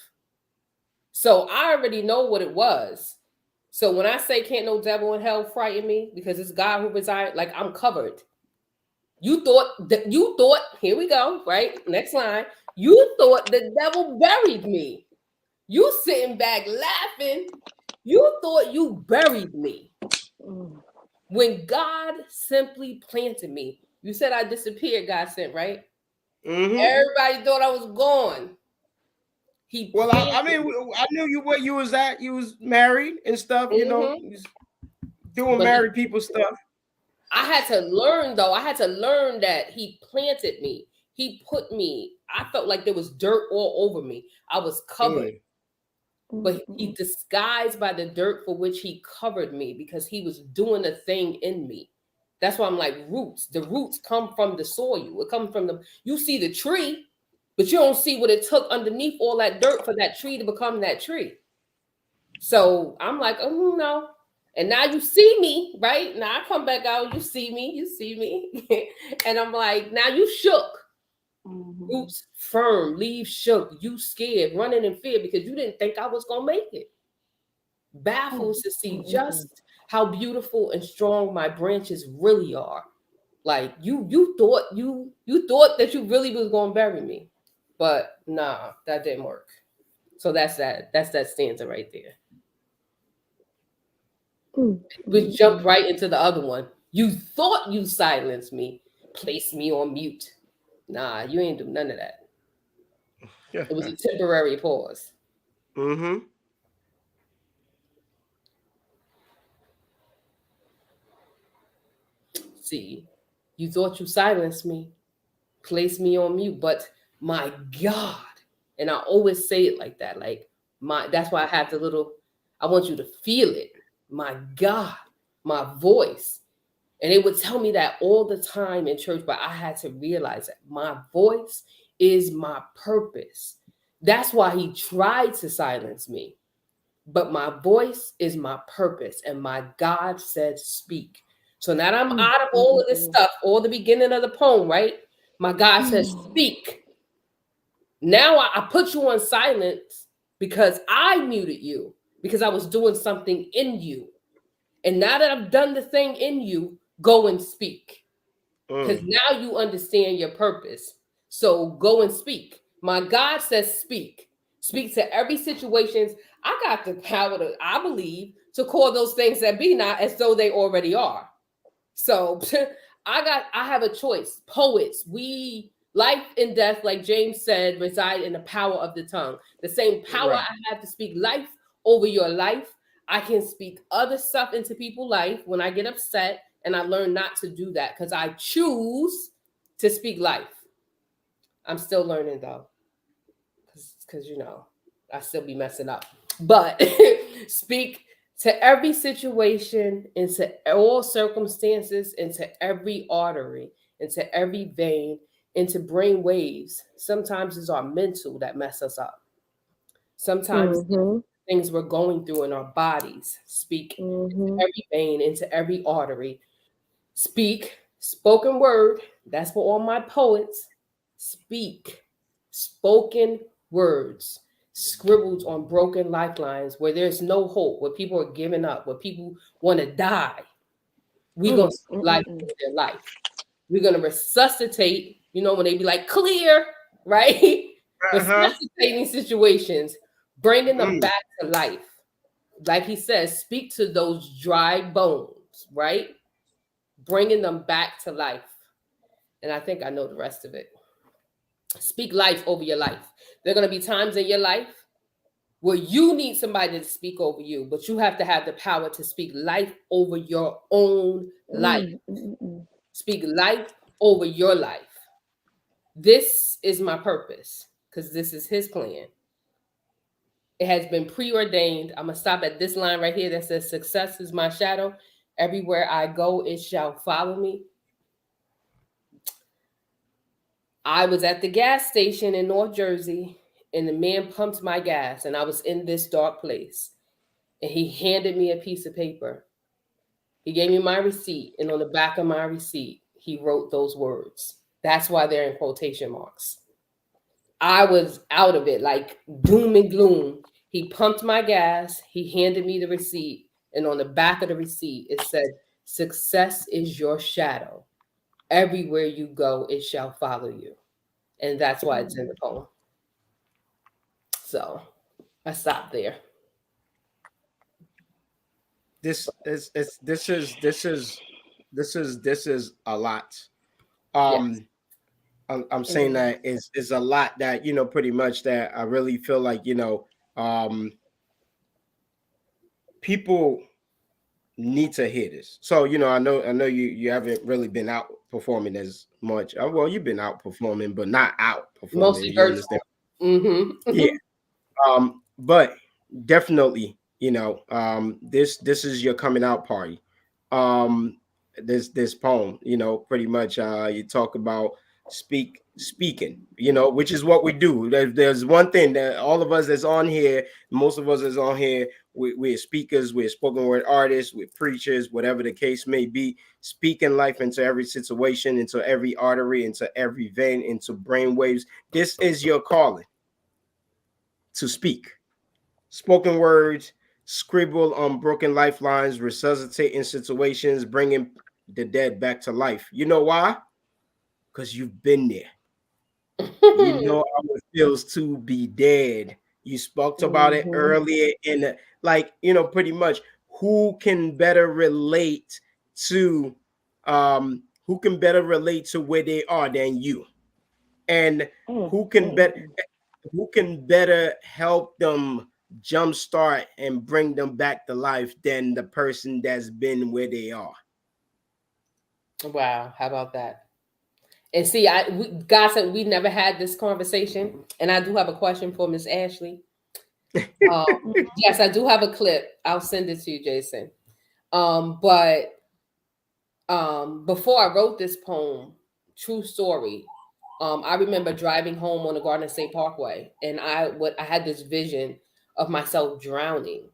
So I already know what it was. So when I say can't no devil in hell frighten me, because it's God who resides, like I'm covered. You thought, here we go, right? Next line. You thought the devil buried me. You sitting back laughing. You thought you buried me. When God simply planted me. You said I disappeared, Godsent, right? Everybody thought I was gone. I mean, I knew you where you was at. You was married and stuff, doing married people stuff. I had to learn, though. I had to learn that He planted me. He put me. I felt like there was dirt all over me. I was covered. But he disguised by the dirt for which he covered me, because he was doing a thing in me. That's why I'm like, roots. The roots come from the soil. It comes from you see the tree, but you don't see what it took underneath all that dirt for that tree to become that tree. So I'm like, oh no. And now you see me, right? Now I come back out, you see me. And I'm like, now you shook. Roots firm, leaves shook, you scared, running in fear because you didn't think I was gonna make it. Baffled to see just how beautiful and strong my branches really are. Like you thought that you really was gonna bury me, but nah, that didn't work. So that's that stanza right there. We jumped right into the other one. You thought you silenced me, placed me on mute. Nah, you ain't do none of that. It was a temporary pause. See, you thought you silenced me, placed me on mute, but my God, and I always say it like that, like that's why I have the little, I want you to feel it. My God, my voice. And they would tell me that all the time in church, but I had to realize that my voice is my purpose. That's why he tried to silence me. But my voice is my purpose, and my God said, speak. So now I'm out of all of this stuff, all the beginning of the poem, right? My God says, speak. Now I put you on silence because I muted you, because I was doing something in you. And now that I've done the thing in you, go and speak. Because now you understand your purpose. So go and speak. My God says speak. Speak to every situation. I got the power to, I believe, to call those things that be not as though they already are. So I have a choice. Poets, life and death, like James said, reside in the power of the tongue. The same power I have to speak life over your life, I can speak other stuff into people's life when I get upset, and I learn not to do that because I choose to speak life. I'm still learning though, because I still be messing up. But speak to every situation, into all circumstances, into every artery, into every vein, into brain waves. Sometimes it's our mental that mess us up. Sometimes things we're going through in our bodies. Speak into every vein, into every artery. Speak spoken word. That's for all my poets. Speak spoken words scribbled on broken lifelines where there's no hope, where people are giving up, where people want to die. We're going to speak life into their life. We're going to resuscitate, when they be like, clear, right? Resuscitating situations, bringing them back to life. Like he says, speak to those dry bones, right? Bringing them back to life. And I think I know the rest of it. Speak life over your life. There are going to be times in your life where you need somebody to speak over you, but you have to have the power to speak life over your own life. Speak life over your life. This is my purpose, because this is his plan. It has been preordained. I'm going to stop at this line right here that says, success is my shadow. Everywhere I go, it shall follow me. I was at the gas station in North Jersey, and the man pumped my gas, and I was in this dark place. And he handed me a piece of paper. He gave me my receipt, and on the back of my receipt, he wrote those words. That's why they're in quotation marks. I was out of it, like doom and gloom. He pumped my gas. He handed me the receipt, and on the back of the receipt, it said, success is your shadow. Everywhere you go, it shall follow you. And that's why it's in the poem. So I stopped there. This is a lot. Yes. I'm saying that is a lot that, pretty much that I really feel like, people need to hear this. So, I know you haven't really been out performing as much. Well, you've been out performing, but not out performing. Mostly You virtual. understand? Mm-hmm. Yeah. But definitely, this is your coming out party. Um, this poem, pretty much you talk about speaking, which is what we do. There's one thing that all of us that's on here, most of us is on here, we're speakers, we're spoken word artists, we're preachers, whatever the case may be, speaking life into every situation, into every artery, into every vein, into brain waves. This is your calling, to speak. Spoken words, scribble on broken lifelines, resuscitating situations, bringing the dead back to life. You know why? Because you've been there. You know how it feels to be dead. You spoke about it earlier in pretty much who can better relate to who can better relate to where they are than you, and who can better help them jumpstart and bring them back to life than the person that's been where they are. Wow, how about that? And see, Godsent, we never had this conversation, and I do have a question for Miss Ashley. Yes, I do have a clip. I'll send it to you, Jason. But before I wrote this poem, true story, I remember driving home on the Garden State Parkway, and I had this vision of myself drowning.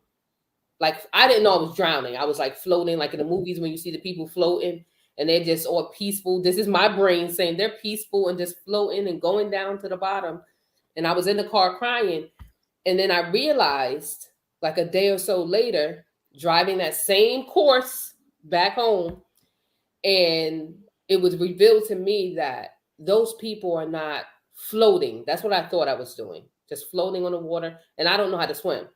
Like, I didn't know I was drowning. I was like floating, like in the movies when you see the people floating and they're just all peaceful. This is my brain saying they're peaceful and just floating and going down to the bottom. And I was in the car crying. And then I realized, like a day or so later, driving that same course back home, and it was revealed to me that those people are not floating. That's what I thought I was doing, just floating on the water. And I don't know how to swim.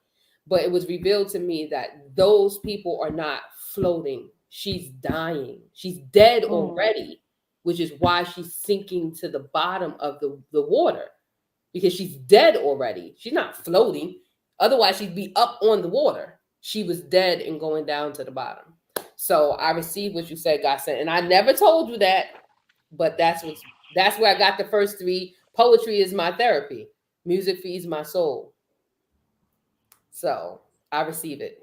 But it was revealed to me that those people are not floating. She's dying. She's dead already, which is why she's sinking to the bottom of the water, because she's dead already. She's not floating. Otherwise, she'd be up on the water. She was dead and going down to the bottom. So I received what you said, Godsent. And I never told you that, but that's where I got the first three. Poetry is my therapy. Music feeds my soul. So I receive it.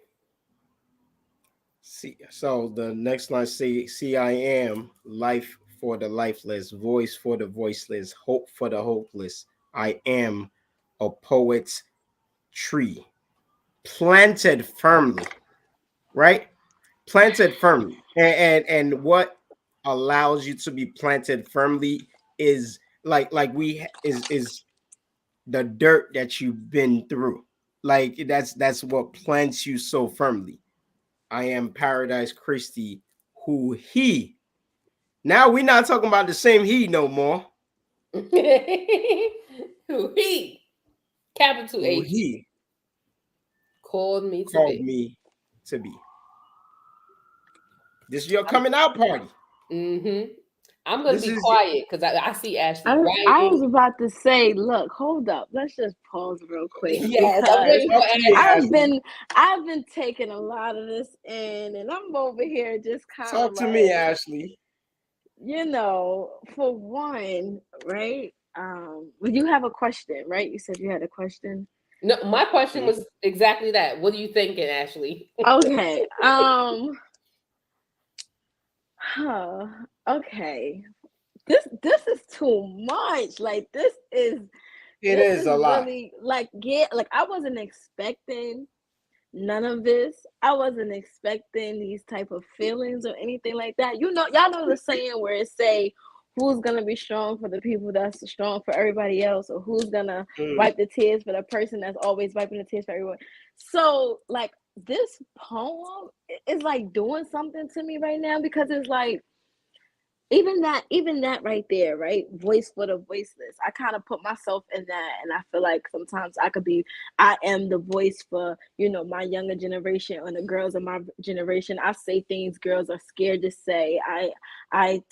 See, so the next line, see, I am life for the lifeless, voice for the voiceless, hope for the hopeless. I am a poet's tree, planted firmly, right? Planted firmly, and what allows you to be planted firmly is is the dirt that you've been through. Like that's what plants you so firmly. I am Paradise Christie, who he. Now we're not talking about the same he no more. Who he, capital Who H, he called me to be. This is your coming out party. Mm-hmm. I'm gonna be quiet because I see Ashley writing. I was about to say, look, hold up, let's just pause real quick. Yes, I've been taking a lot of this in, and I'm over here just kind of talk to me, Ashley. For one, right? Well, you have a question, right? You said you had a question. No, my question was exactly that. What are you thinking, Ashley? Okay. Okay. This is too much. Like this is a lot. Really, like I wasn't expecting none of this. I wasn't expecting these type of feelings or anything like that. Y'all know the saying where it say, who's gonna be strong for the people that's strong for everybody else, or who's gonna wipe the tears for the person that's always wiping the tears for everyone. So like this poem is like doing something to me right now, because it's like even that right there, right? Voice for the voiceless. I kind of put myself in that, and I feel like sometimes I am the voice for, my younger generation and the girls of my generation. I say things girls are scared to say. I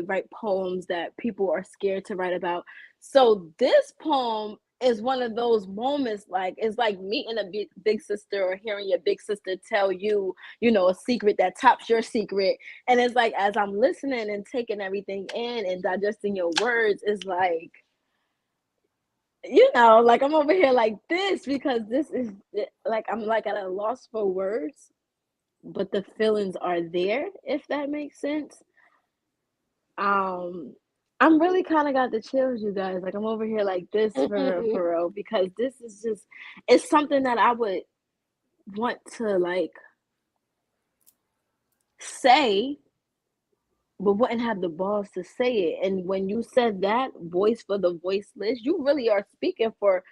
write poems that people are scared to write about. So this poem is one of those moments, like it's like meeting a big sister or hearing your big sister tell you, you know, a secret that tops your secret. And it's like, as I'm listening and taking everything in and digesting your words, it's like, you know, like I'm over here like this, because this is like, I'm like at a loss for words, but the feelings are there, if that makes sense. I'm really kind of got the chills, you guys. Like I'm over here like this for real, because this is just, it's something that I would want to like say, but wouldn't have the balls to say it. And when you said that, voice for the voiceless, you really are speaking for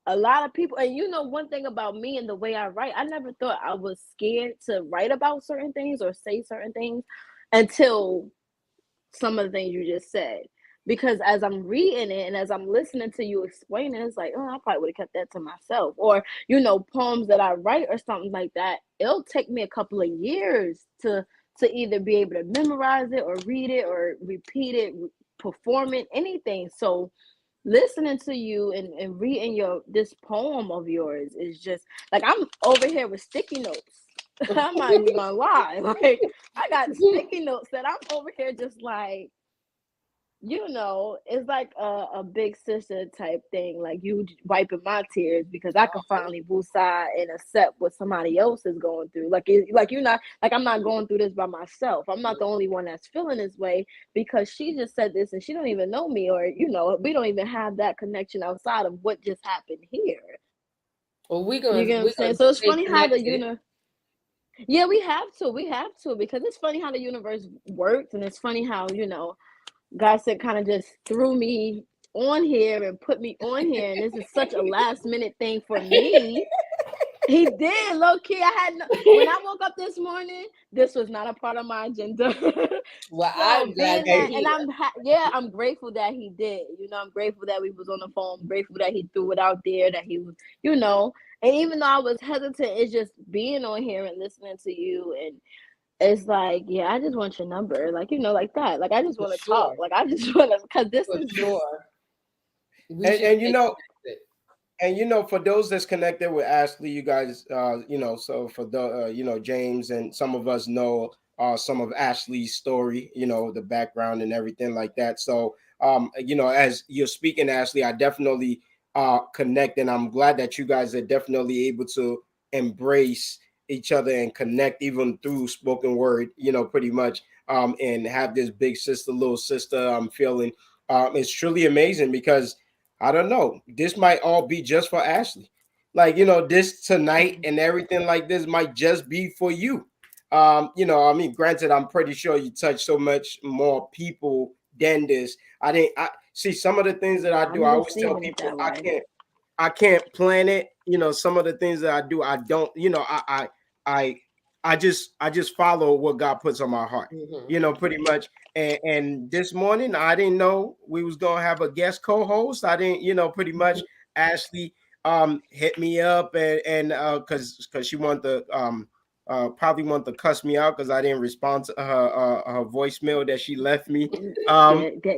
a lot of people. And you know, one thing about me and the way I write, I never thought I was scared to write about certain things or say certain things until some of the things you just said. Because as I'm reading it and as I'm listening to you explain it, it's like, oh, I probably would have kept that to myself. Or, you know, poems that I write or something like that, it'll take me a couple of years to either be able to memorize it or read it or repeat it, perform it, anything. So listening to you and reading this poem of yours is just like, I'm over here with sticky notes. I'm not even gonna lie. Like I got sticky notes that I'm over here just like, you know, it's like a big sister type thing. Like you wiping my tears because I can finally woosah and accept what somebody else is going through. Like you're not, like I'm not going through this by myself. I'm not the only one that's feeling this way, because she just said this and she don't even know me, or you know, we don't even have that connection outside of what just happened here. Well, you get what I'm saying? So it's funny how the yeah, we have to, because it's funny how the universe works, and it's funny how, you know, Godsent kind of just threw me on here and put me on here, and this is such a last minute thing for me. He did, low key. I had when I woke up this morning, this was not a part of my agenda. Well, so I'm glad that, and I'm grateful that he did. You know, I'm grateful that we was on the phone. I'm grateful that he threw it out there. That he was, you know, and even though I was hesitant, it's just being on here and listening to you, and it's like, yeah, I just want your number, like, you know, like that. Like I just want to talk. Like I just want to, because this is sure. And you know. And you know, for those that's connected with Ashley, you guys, you know, so for the, you know, James and some of us know some of Ashley's story, you know, the background and everything like that. So, you know, as you're speaking, Ashley, I definitely connect, and I'm glad that you guys are definitely able to embrace each other and connect even through spoken word, you know, pretty much, and have this big sister, little sister. I'm feeling it's truly amazing, because I don't know. This might all be just for Ashley. Like, you know, this tonight and everything like this might just be for you. You know, I mean, granted, I'm pretty sure you touch so much more people than this. I see some of the things that I do. I always tell people I can't plan it. You know, some of the things that I do, I don't, you know, I I just follow what God puts on my heart, you know, pretty much. And this morning, I didn't know we was gonna have a guest co-host. I didn't, you know, pretty much. Ashley hit me up and because she wanted to probably wanted to cuss me out because I didn't respond to her voicemail that she left me.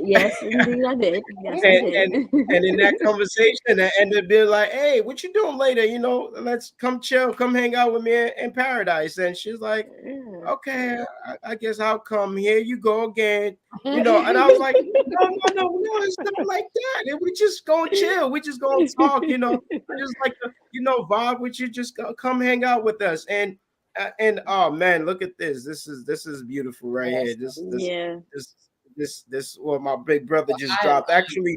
Yes, indeed, I did. Yes, I did. And in that conversation, I ended up being like, "Hey, what you doing later? You know, let's come chill, come hang out with me in paradise." And she's like, "Okay, I guess I'll come. Here you go again." You know, and I was like, "No, it's not like that. And we just gonna chill. We just gonna talk. You know, I just like to, you know, vibe with you. Just come hang out with us." And oh man, look at this. This is beautiful right here. This what my big brother just dropped. Actually,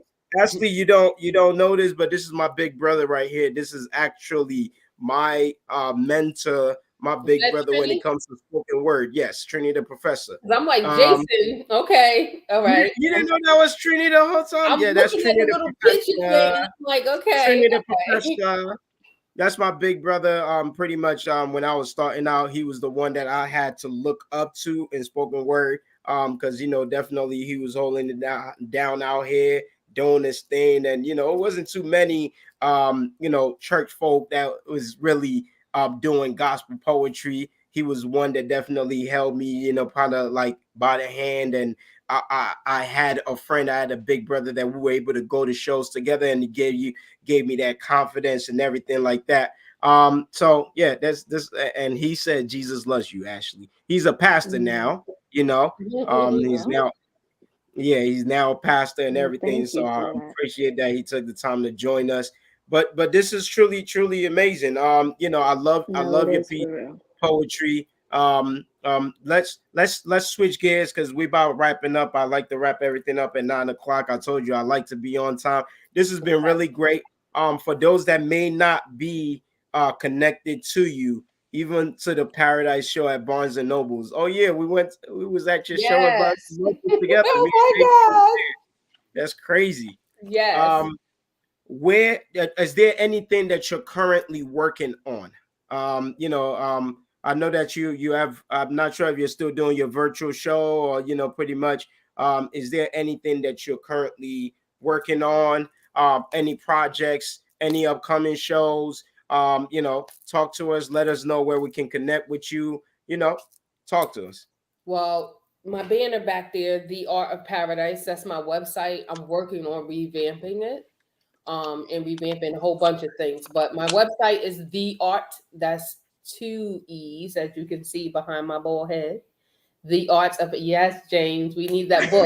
you don't know this, but this is my big brother right here. This is actually my mentor, my big brother Trini? When it comes to spoken word. Yes, Trini the professor. I'm like, Jason. Okay, all right. You didn't know that was Trini the whole time? Yeah, that's Trini the professor. I'm like, okay. Trini the professor. That's my big brother. Pretty much when I was starting out, he was the one that I had to look up to in spoken word. Because you know, definitely he was holding it down out here, doing this thing. And you know, it wasn't too many you know, church folk that was really doing gospel poetry. he was one that definitely held me, you know, kind of like by the hand. And I had a friend, I had a big brother that we were able to go to shows together, and he gave me that confidence and everything like that. So yeah, that's this, and he said Jesus loves you. Ashley, he's a pastor now, you know. He's now, yeah, he's now a pastor and Well, everything. thank So you I for that. appreciate that he took the time to join us. But this is truly amazing. You know, I No, it love your is piece for real. poetry. Let's switch gears because we about wrapping up. I like to wrap everything up at 9 o'clock. I told you I like to be on time. This has been really great. For those that may not be connected to you, even to the Paradise Show at Barnes and Nobles. Oh yeah, we was at your show at Barnes Yes. and Nobles together. Me Oh and Jake was my there. That's crazy. God. Yes. Um, where is there anything that you're currently working on? You know, I know that you have, I'm not sure if you're still doing your virtual show, or you know, pretty much, is there anything that you're currently working on? Any projects, any upcoming shows? You know, talk to us, let us know where we can connect with you, you know, talk to us. Well, my banner back there, The Art of Paradise, that's my website. I'm working on revamping it. And revamping a whole bunch of things. But my website is The Art, that's two E's, as you can see behind my bald head. The Art of, yes, James, we need that book.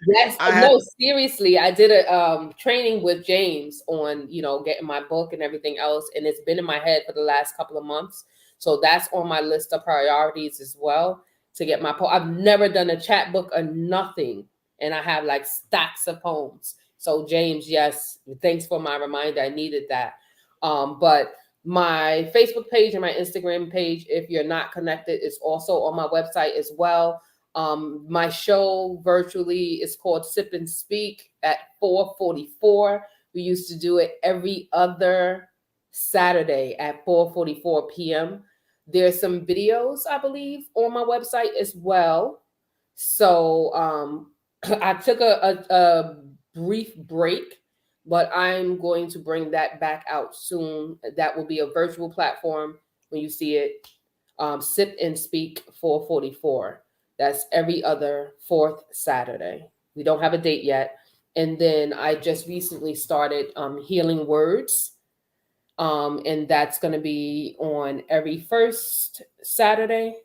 Yes, I had no, seriously, I did a training with James on, you know, getting my book and everything else, and it's been in my head for the last couple of months. So that's on my list of priorities as well, to get my poem. I've never done a chat book or nothing, and I have like stacks of poems. So James, yes, thanks for my reminder. I needed that. But my Facebook page and my Instagram page, if you're not connected, is also on my website as well. My show virtually is called Sip and Speak at 4:44. We used to do it every other Saturday at 4:44 p.m. There's some videos, I believe, on my website as well. So I took a brief break, but I'm going to bring that back out soon. That will be a virtual platform when you see it. Sip and Speak 4:44. That's every other fourth Saturday. We don't have a date yet. And then I just recently started Healing Words. And that's going to be on every first Saturday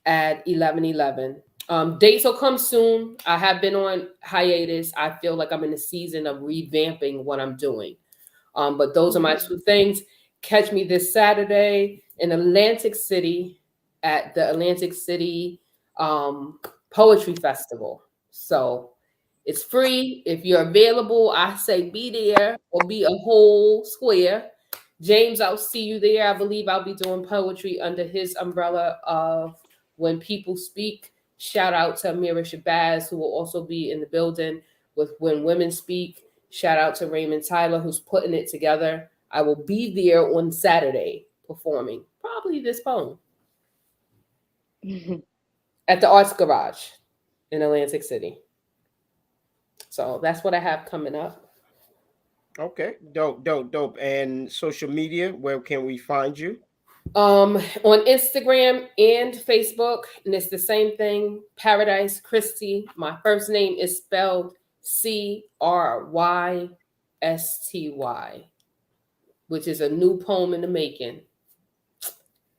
at 11:11. Dates will come soon. I have been on hiatus. I feel like I'm in a season of revamping what I'm doing. But those are my two things. Catch me this Saturday in Atlantic City at the Atlantic City Poetry Festival. So it's free. If you're available, I say be there or be a whole square. James, I'll see you there. I believe I'll be doing poetry under his umbrella of When People Speak. Shout out to Amira Shabazz, who will also be in the building with When Women Speak. Shout out to Raymond Tyler, who's putting it together. I will be there on Saturday performing probably this poem at the Arts Garage in Atlantic City. So that's what I have coming up. Okay, dope. And social media, where can we find you? On Instagram and Facebook, and it's the same thing. Paradise Christy. My first name is spelled Crysty, which is a new poem in the making.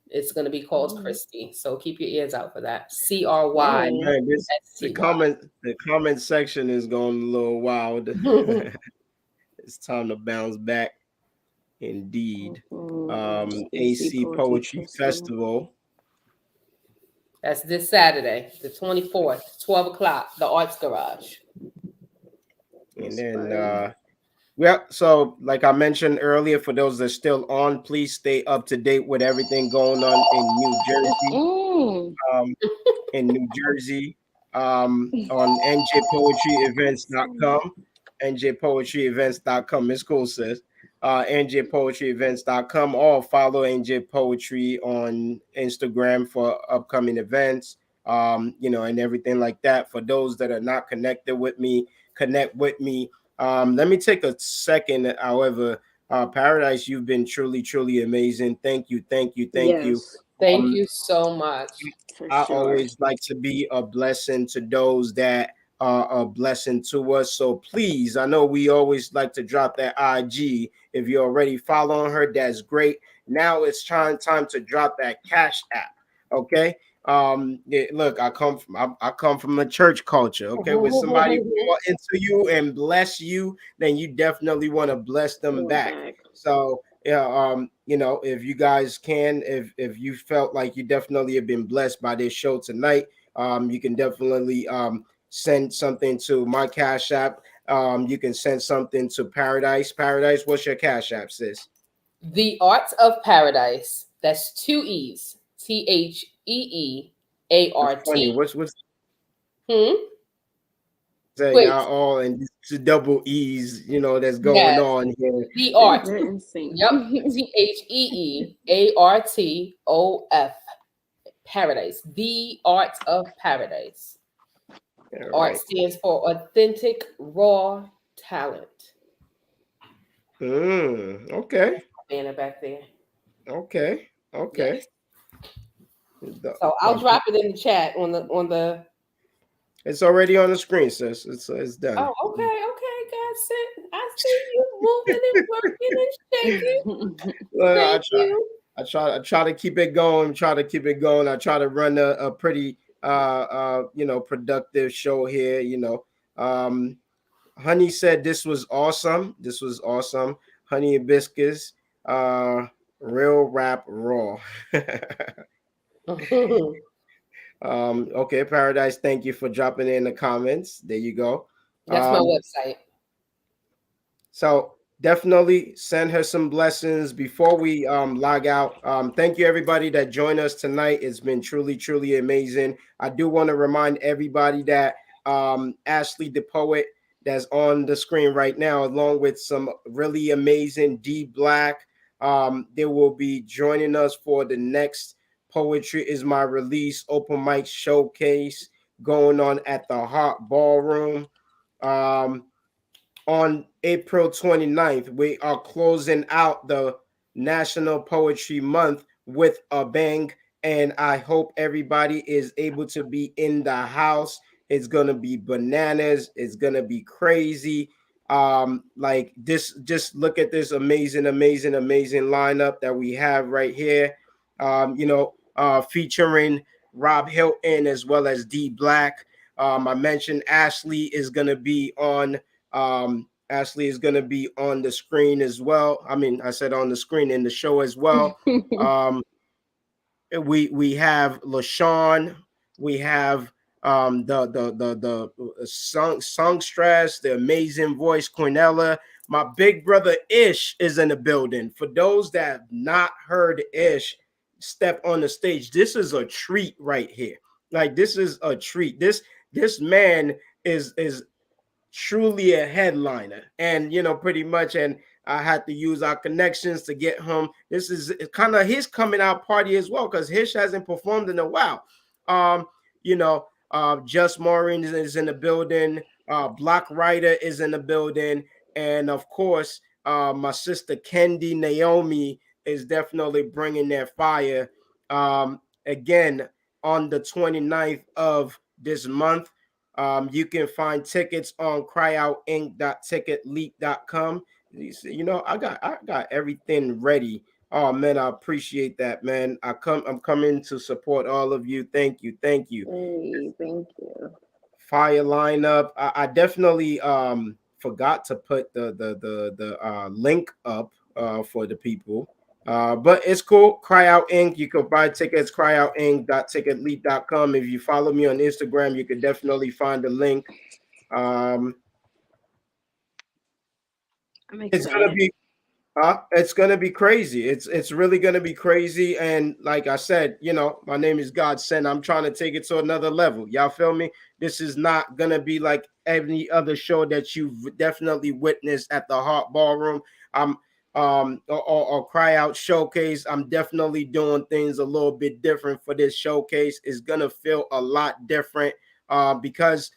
It's going to be called Christy, so keep your ears out for that. Oh Crysty. man, the comment section is going a little wild. It's time to bounce back. Indeed. AC Poetry Festival. That's this Saturday, the 24th, 12 o'clock, the Arts Garage. And then yeah, so like I mentioned earlier, for those that are still on, please stay up to date with everything going on in New Jersey, on njpoetryevents.com, njpoetryevents.com. It's cool, sis. njpoetryevents.com, or follow NJ Poetry on Instagram for upcoming events, you know, and everything like that. For those that are not connected with me, connect with me. Let me take a second, however. Paradise, you've been truly amazing. Thank you. Yes. Thank you so much. I always like to be a blessing to those that are a blessing to us. So please, I know we always like to drop that IG. If you're already following her, that's great. Now it's time to drop that Cash App. Okay. Look, I come from the church culture. Okay, when somebody pour into you and bless you, then you definitely want to bless them back. So yeah, if you guys can, if you felt like you definitely have been blessed by this show tonight, you can definitely send something to my Cash App. You can send something to Paradise. What's your Cash App, sis? The Art of Paradise. That's 2 E's. TheEeArt. Funny. What's Hmm. say Wait. y'all all and the double E's, that's going Yes. on here. The Art. Yep. TheEeArtof. Paradise. The Art of Paradise. All Art right. stands for authentic, raw talent. Okay. Banner back there. Okay. Yes. So I'll drop it in the chat on the. It's already on the screen, sis. It's done. Oh, okay, Godsent. I see you moving and working and shaking. Thank you. I try to keep it going. I try to run a pretty productive show here. Honey said this was awesome. Honey and biscuits, real rap raw. Okay, Paradise, thank you for dropping in the comments. There you go. That's my website. So definitely send her some blessings before we log out. Thank you everybody that joined us tonight. It's been truly amazing. I do want to remind everybody that Ashley the poet that's on the screen right now, along with some really amazing D Black, they will be joining us for the next Poetry is My Release open mic showcase going on at the Hot Ballroom. On April 29th, we are closing out the National Poetry Month with a bang. And I hope everybody is able to be in the house. It's going to be bananas. It's going to be crazy. Like this, just look at this amazing lineup that we have right here. Featuring Rob Hilton as well as D Black. I mentioned Ashley is going to be on Ashley is going to be on the screen as well. I mean, I said on the screen in the show as well. We have LaShawn, we have the songstress, the amazing voice Cornella. My big brother Ish is in the building. For those that have not heard Ish step on the stage, this is a treat right here. Like this is a treat. This man is truly a headliner, and pretty much. And I had to use our connections to get him. This is kind of his coming out party as well, because Hish hasn't performed in a while. Just Maureen is in the building. Black Rider is in the building, and of course, my sister Kendi Naomi is definitely bringing their fire. Again, on the 29th of this month. You can find tickets on cryoutinc.ticketleak.com. I got everything ready. Oh man, I appreciate that, man. I'm coming to support all of you. Thank you. Hey, thank you. Fire lineup. I definitely forgot to put the link up for the people. But it's cool. Cry Out Inc. You can buy tickets, cryoutinc.ticketleak.com. If you follow me on Instagram, you can definitely find the link. It's gonna be crazy. It's really gonna be crazy. And like I said, my name is Godsent. I'm trying to take it to another level. Y'all feel me? This is not gonna be like any other show that you've definitely witnessed at the Hot Ballroom. I'm or Cry Out Showcase. I'm definitely doing things a little bit different for this showcase. It's gonna feel a lot different because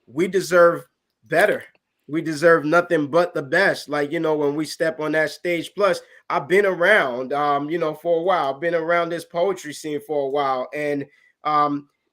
we deserve better. we deserve nothing but the best. Like, you know, when we step on that stage. Plus, I've been around, you know, for a while. I've been around this poetry scene for a while, and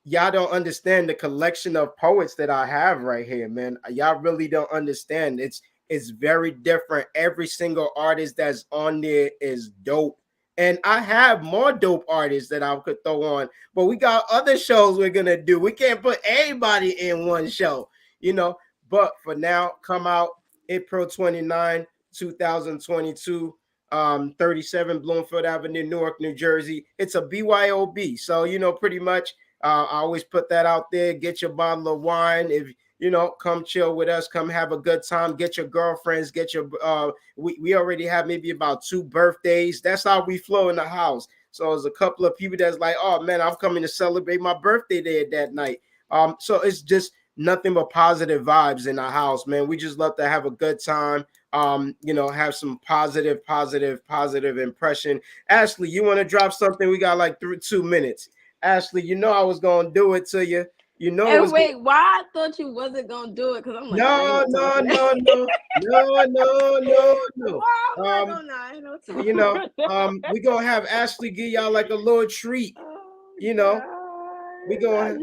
y'all don't understand the collection of poets that I have right here, man. Y'all really don't understand. It's very different. Every single artist that's on there is dope. And I have more dope artists that I could throw on, but we got other shows we're gonna do. We can't put everybody in one show, you know. But for now, come out April 29, 2022, 37 Bloomfield Avenue, Newark, New Jersey. It's a BYOB. So, you know, pretty much I always put that out there. Get your bottle of wine. If you know, come chill with us, come have a good time, get your girlfriends, get your we already have maybe about 2 birthdays. That's how we flow in the house. So there's a couple of people that's like, oh man, I'm coming to celebrate my birthday there that night. So it's just nothing but positive vibes in the house, man. We just love to have a good time. You know, have some positive impression. Ashley, you want to drop something? We got like 2 minutes. Ashley, you know I was gonna do it to you. You know, and wait, why I thought you wasn't gonna do it? Because I'm like, no. You know, we gonna have Ashley give y'all like a little treat. You know, we gonna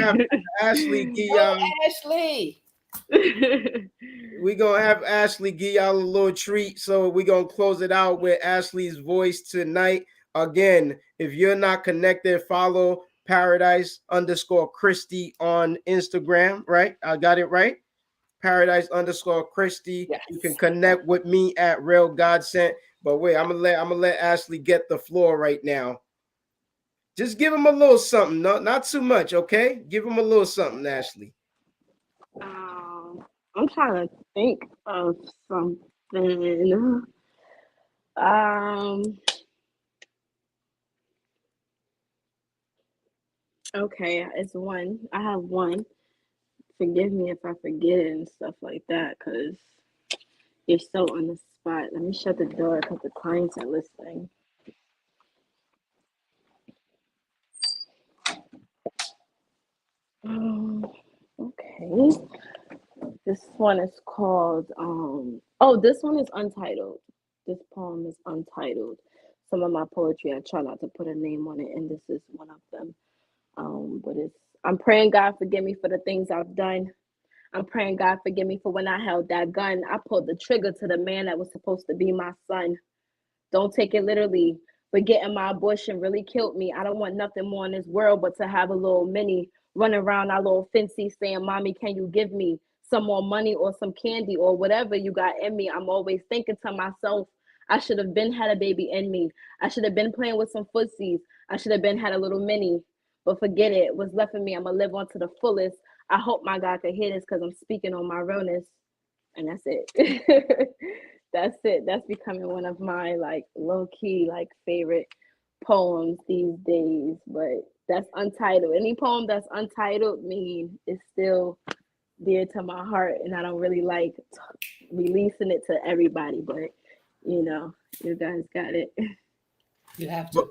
have Ashley give y'all. Ashley. We gonna have Ashley give y'all a little treat. So we gonna close it out with Ashley's voice tonight. Again, if you're not connected, follow Paradise_Christy on Instagram, right? I got it right. Paradise_Christy. Yes. You can connect with me at Real Godsent. But wait, I'm gonna let Ashley get the floor right now. Just give him a little something, not too much, okay? Give him a little something, Ashley. I'm trying to think of something. Okay, it's one. I have one. Forgive me if I forget it and stuff like that, because you're so on the spot. Let me shut the door because the clients are listening. Okay. This one is called, this one is untitled. This poem is untitled. Some of my poetry, I try not to put a name on it, and this is one of them. But I'm praying God forgive me for the things I've done. I'm praying God forgive me for when I held that gun. I pulled the trigger to the man that was supposed to be my son. Don't take it literally, but getting my abortion really killed me. I don't want nothing more in this world but to have a little mini run around our little fancy saying, Mommy, can you give me some more money or some candy or whatever you got in me? I'm always thinking to myself, I should have been had a baby in me. I should have been playing with some footsies. I should have been had a little mini. But forget it. What's left of me, I'm going to live on to the fullest. I hope my God could hear this because I'm speaking on my realness. And that's it. That's it. That's becoming one of my like low-key like favorite poems these days. But that's untitled. Any poem that's untitled is still dear to my heart. And I don't really like releasing it to everybody. But, you know, you guys got it. You have to.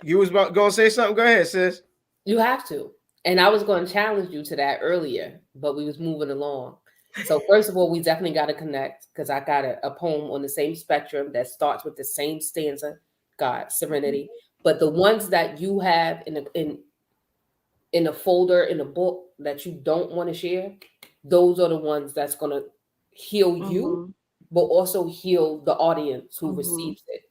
You was going to say something? Go ahead, sis. You have to. And I was going to challenge you to that earlier, but we was moving along. So first of all, we definitely got to connect because I got a poem on the same spectrum that starts with the same stanza, God, serenity. But the ones that you have in a folder, in a book that you don't want to share, those are the ones that's going to heal you, but also heal the audience who receives it.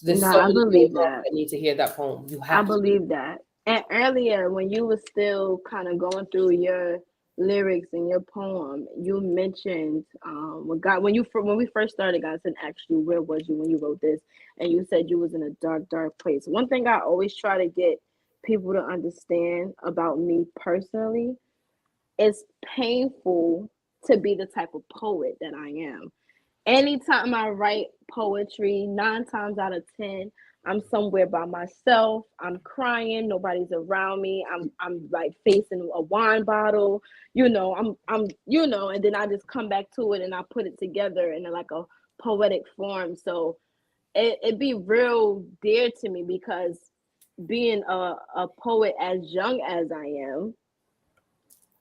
There's so many people that need to hear that poem. You have to believe that. And earlier, when you were still kind of going through your lyrics in your poem, you mentioned when we first started, Godsent asked you where was you when you wrote this, and you said you was in a dark place. One thing I always try to get people to understand about me personally, it's painful to be the type of poet that I am. Anytime I write poetry, 9 times out of 10, I'm somewhere by myself. I'm crying. Nobody's around me. I'm like facing a wine bottle. I'm and then I just come back to it and I put it together in like a poetic form. So it be real dear to me because being a poet as young as I am,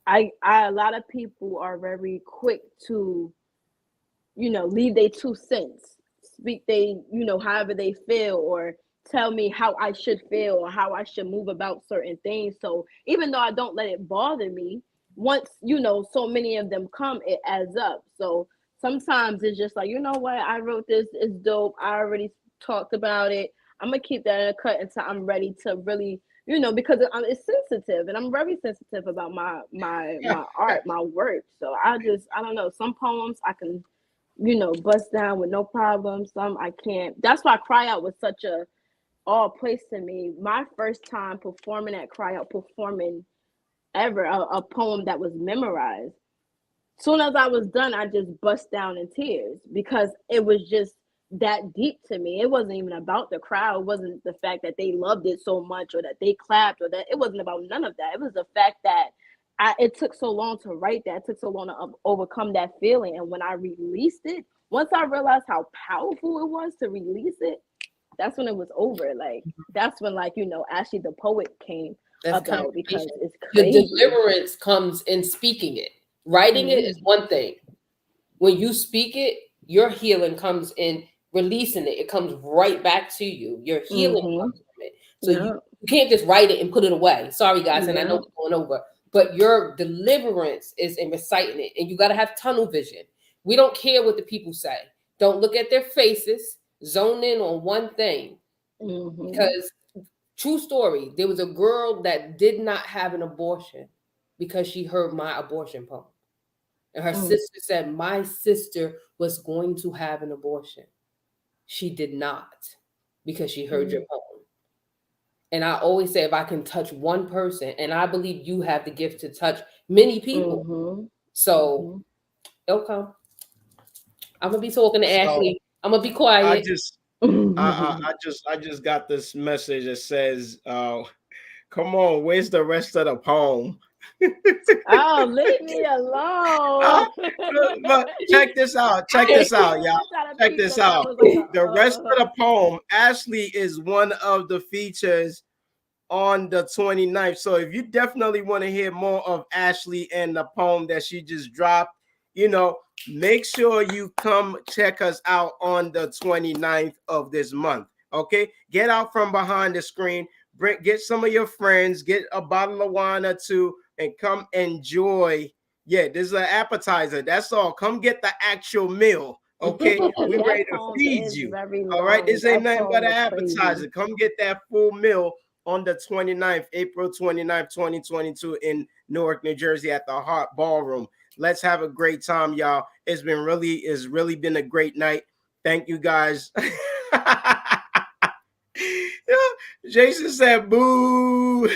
a lot of people are very quick to, leave their 2 cents, speak they, however they feel, or tell me how I should feel or how I should move about certain things. So even though I don't let it bother me, once, so many of them come, it adds up. So sometimes it's just like, you know what, I wrote this, it's dope, I already talked about it, I'm gonna keep that in a cut until I'm ready to really, because it's sensitive, and I'm very sensitive about my art, my work. So I don't know, some poems I can, bust down with no problem, some I can't. That's why Cry Out was such a all place to me. My first time performing at Cry Out, performing ever a poem that was memorized. Soon as I was done, I just bust down in tears because it was just that deep to me. It wasn't even about the crowd. It wasn't the fact that they loved it so much or that they clapped or that. It wasn't about none of that. It was the fact that it took so long to write that. It took so long to overcome that feeling. And when I released it, once I realized how powerful it was to release it, that's when it was over. Like, that's when, like, Ashley the poet came about, because it's crazy. The deliverance comes in speaking it. Writing it is one thing. When you speak it, your healing comes in releasing it. It comes right back to you. Your healing comes from it. So you can't just write it and put it away. Sorry, guys, and I know we're going over. But your deliverance is in reciting it. And you got to have tunnel vision. We don't care what the people say. Don't look at their faces. Zone in on one thing. Because, true story, there was a girl that did not have an abortion because she heard my abortion poem. And her sister said, my sister was going to have an abortion. She did not, because she heard your poem. And I always say, if I can touch one person, and I believe you have the gift to touch many people. So it'll come. I'm gonna be talking to Ashley. I'm gonna be quiet. I just got this message that says, come on, where's the rest of the poem? Oh, leave me alone. But check this out, y'all. Check this out. The rest of the poem, Ashley is one of the features on the 29th. So if you definitely want to hear more of Ashley and the poem that she just dropped, make sure you come check us out on the 29th of this month. Okay, get out from behind the screen, get some of your friends, get a bottle of wine or two, and come enjoy. Yeah, this is an appetizer. That's all. Come get the actual meal. Okay, we ready to feed you. All right, this ain't nothing but an appetizer. Crazy. Come get that full meal on the 29th, April 29th, 2022 in Newark, New Jersey at the Heart Ballroom. Let's have a great time, y'all. It's really been a great night. Thank you, guys. Jason said, boo.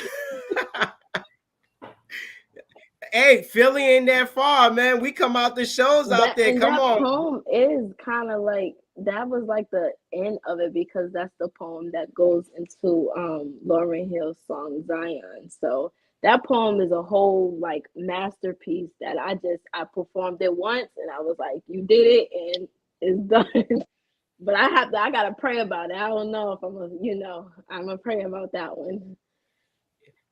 Hey, Philly ain't that far, man. We come out the shows out there. Come on. That poem is kind of like, that was like the end of it, because that's the poem that goes into Lauryn Hill's song Zion. So that poem is a whole like masterpiece that I performed it once and I was like, you did it and it's done. But I gotta pray about it. I don't know if I'm gonna pray about that one.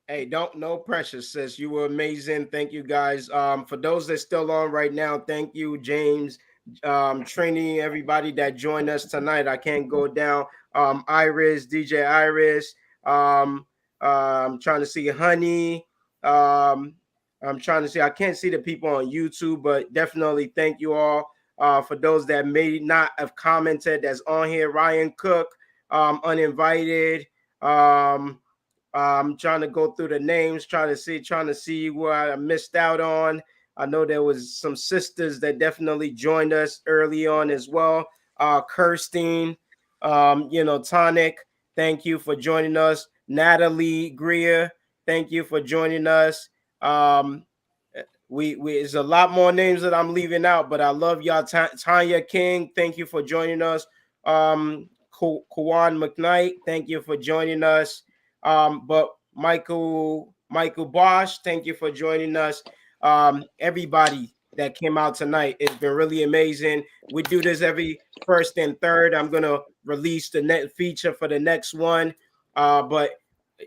Hey, no pressure, sis. You were amazing. Thank you, guys. For those that's still on right now, thank you, James, Trini, everybody that joined us tonight. I can't go down. Iris, DJ Iris. I'm trying to see Honey. I'm trying to see. I can't see the people on YouTube, but definitely thank you all. For those that may not have commented, that's on here. Ryan Cook, uninvited. I'm trying to go through the names, trying to see where I missed out on. I know there was some sisters that definitely joined us early on as well. Kirstine, Tonic, thank you for joining us. Natalie Greer, thank you for joining us. We there's a lot more names that I'm leaving out, but I love y'all. Tanya King, thank you for joining us. Kawan McKnight, thank you for joining us. But Michael Bosch, thank you for joining us. Everybody that came out tonight, it's been really amazing. We do this every first and third. I'm gonna release the next feature for the next one. But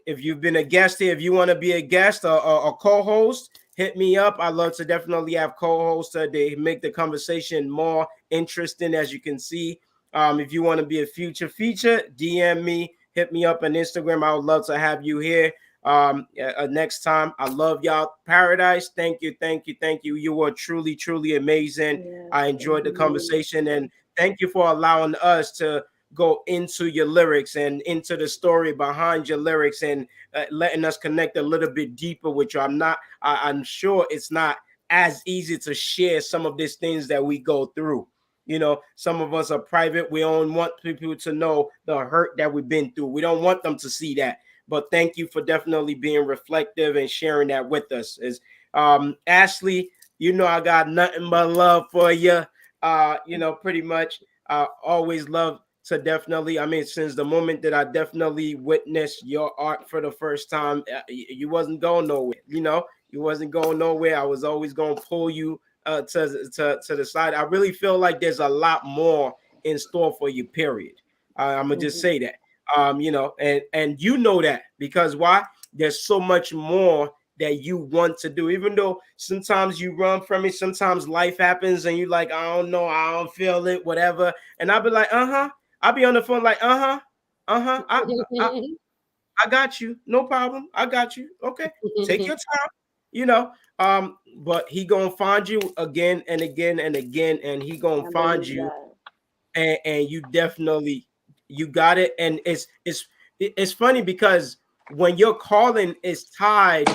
if you've been a guest here, if you want to be a guest or a co-host, hit me up. I love to definitely have co-hosts. They make the conversation more interesting, as you can see. If you want to be a future feature, DM me, hit me up on Instagram. I would love to have you here next time. I love y'all. Paradise, thank you, thank you, thank you. You were truly, truly amazing. Yeah, I enjoyed the conversation, and thank you for allowing us to go into your lyrics and into the story behind your lyrics, and letting us connect a little bit deeper with you. I'm sure it's not as easy to share some of these things that we go through. You know, some of us are private. We don't want people to know the hurt that we've been through. We don't want them to see that. But thank you for definitely being reflective and sharing that with us. Is Ashley, you know I got nothing but love for you. You know, pretty much. I always love to definitely, I mean, since the moment that I definitely witnessed your art for the first time, you wasn't going nowhere. You know, you wasn't going nowhere. I was always going to pull you to the side. I really feel like there's a lot more in store for you, period. I'm gonna just say that. You know, and you know that, because why? There's so much more that you want to do, even though sometimes you run from it. Sometimes life happens and you like, I don't know, I don't feel it, whatever. And I'll be like, I'll be on the phone like, I got you, no problem, I got you. Okay, take your time, you know. But he gonna find you again and again and again, and he gonna find you, and you definitely, you got it. And it's funny because when your calling is tied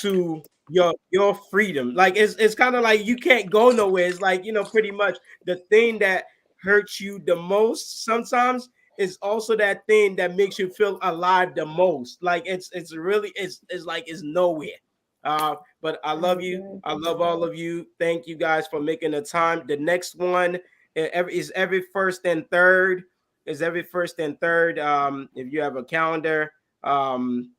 to your freedom, like it's kind of like you can't go nowhere. It's like, you know, pretty much the thing that hurts you the most sometimes is also that thing that makes you feel alive the most. Like it's really, it's like it's nowhere. But I love you. I love all of you. Thank you guys for making the time. The next one is every first and third. Is every first and third. If you have a calendar, I'm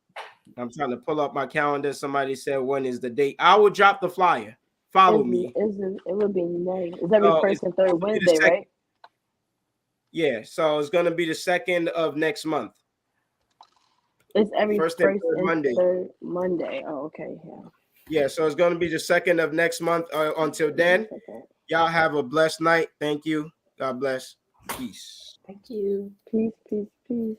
trying to pull up my calendar. Somebody said, when is the date? I will drop the flyer. Follow me. It would be May. It's every first and third Wednesday, right? Yeah, so it's gonna be the 2nd of next month. It's every first and third Monday. Oh, okay. Yeah. Yeah, so it's gonna be the 2nd of next month. Until then, y'all have a blessed night. Thank you. God bless. Peace. Thank you. Peace, peace, peace.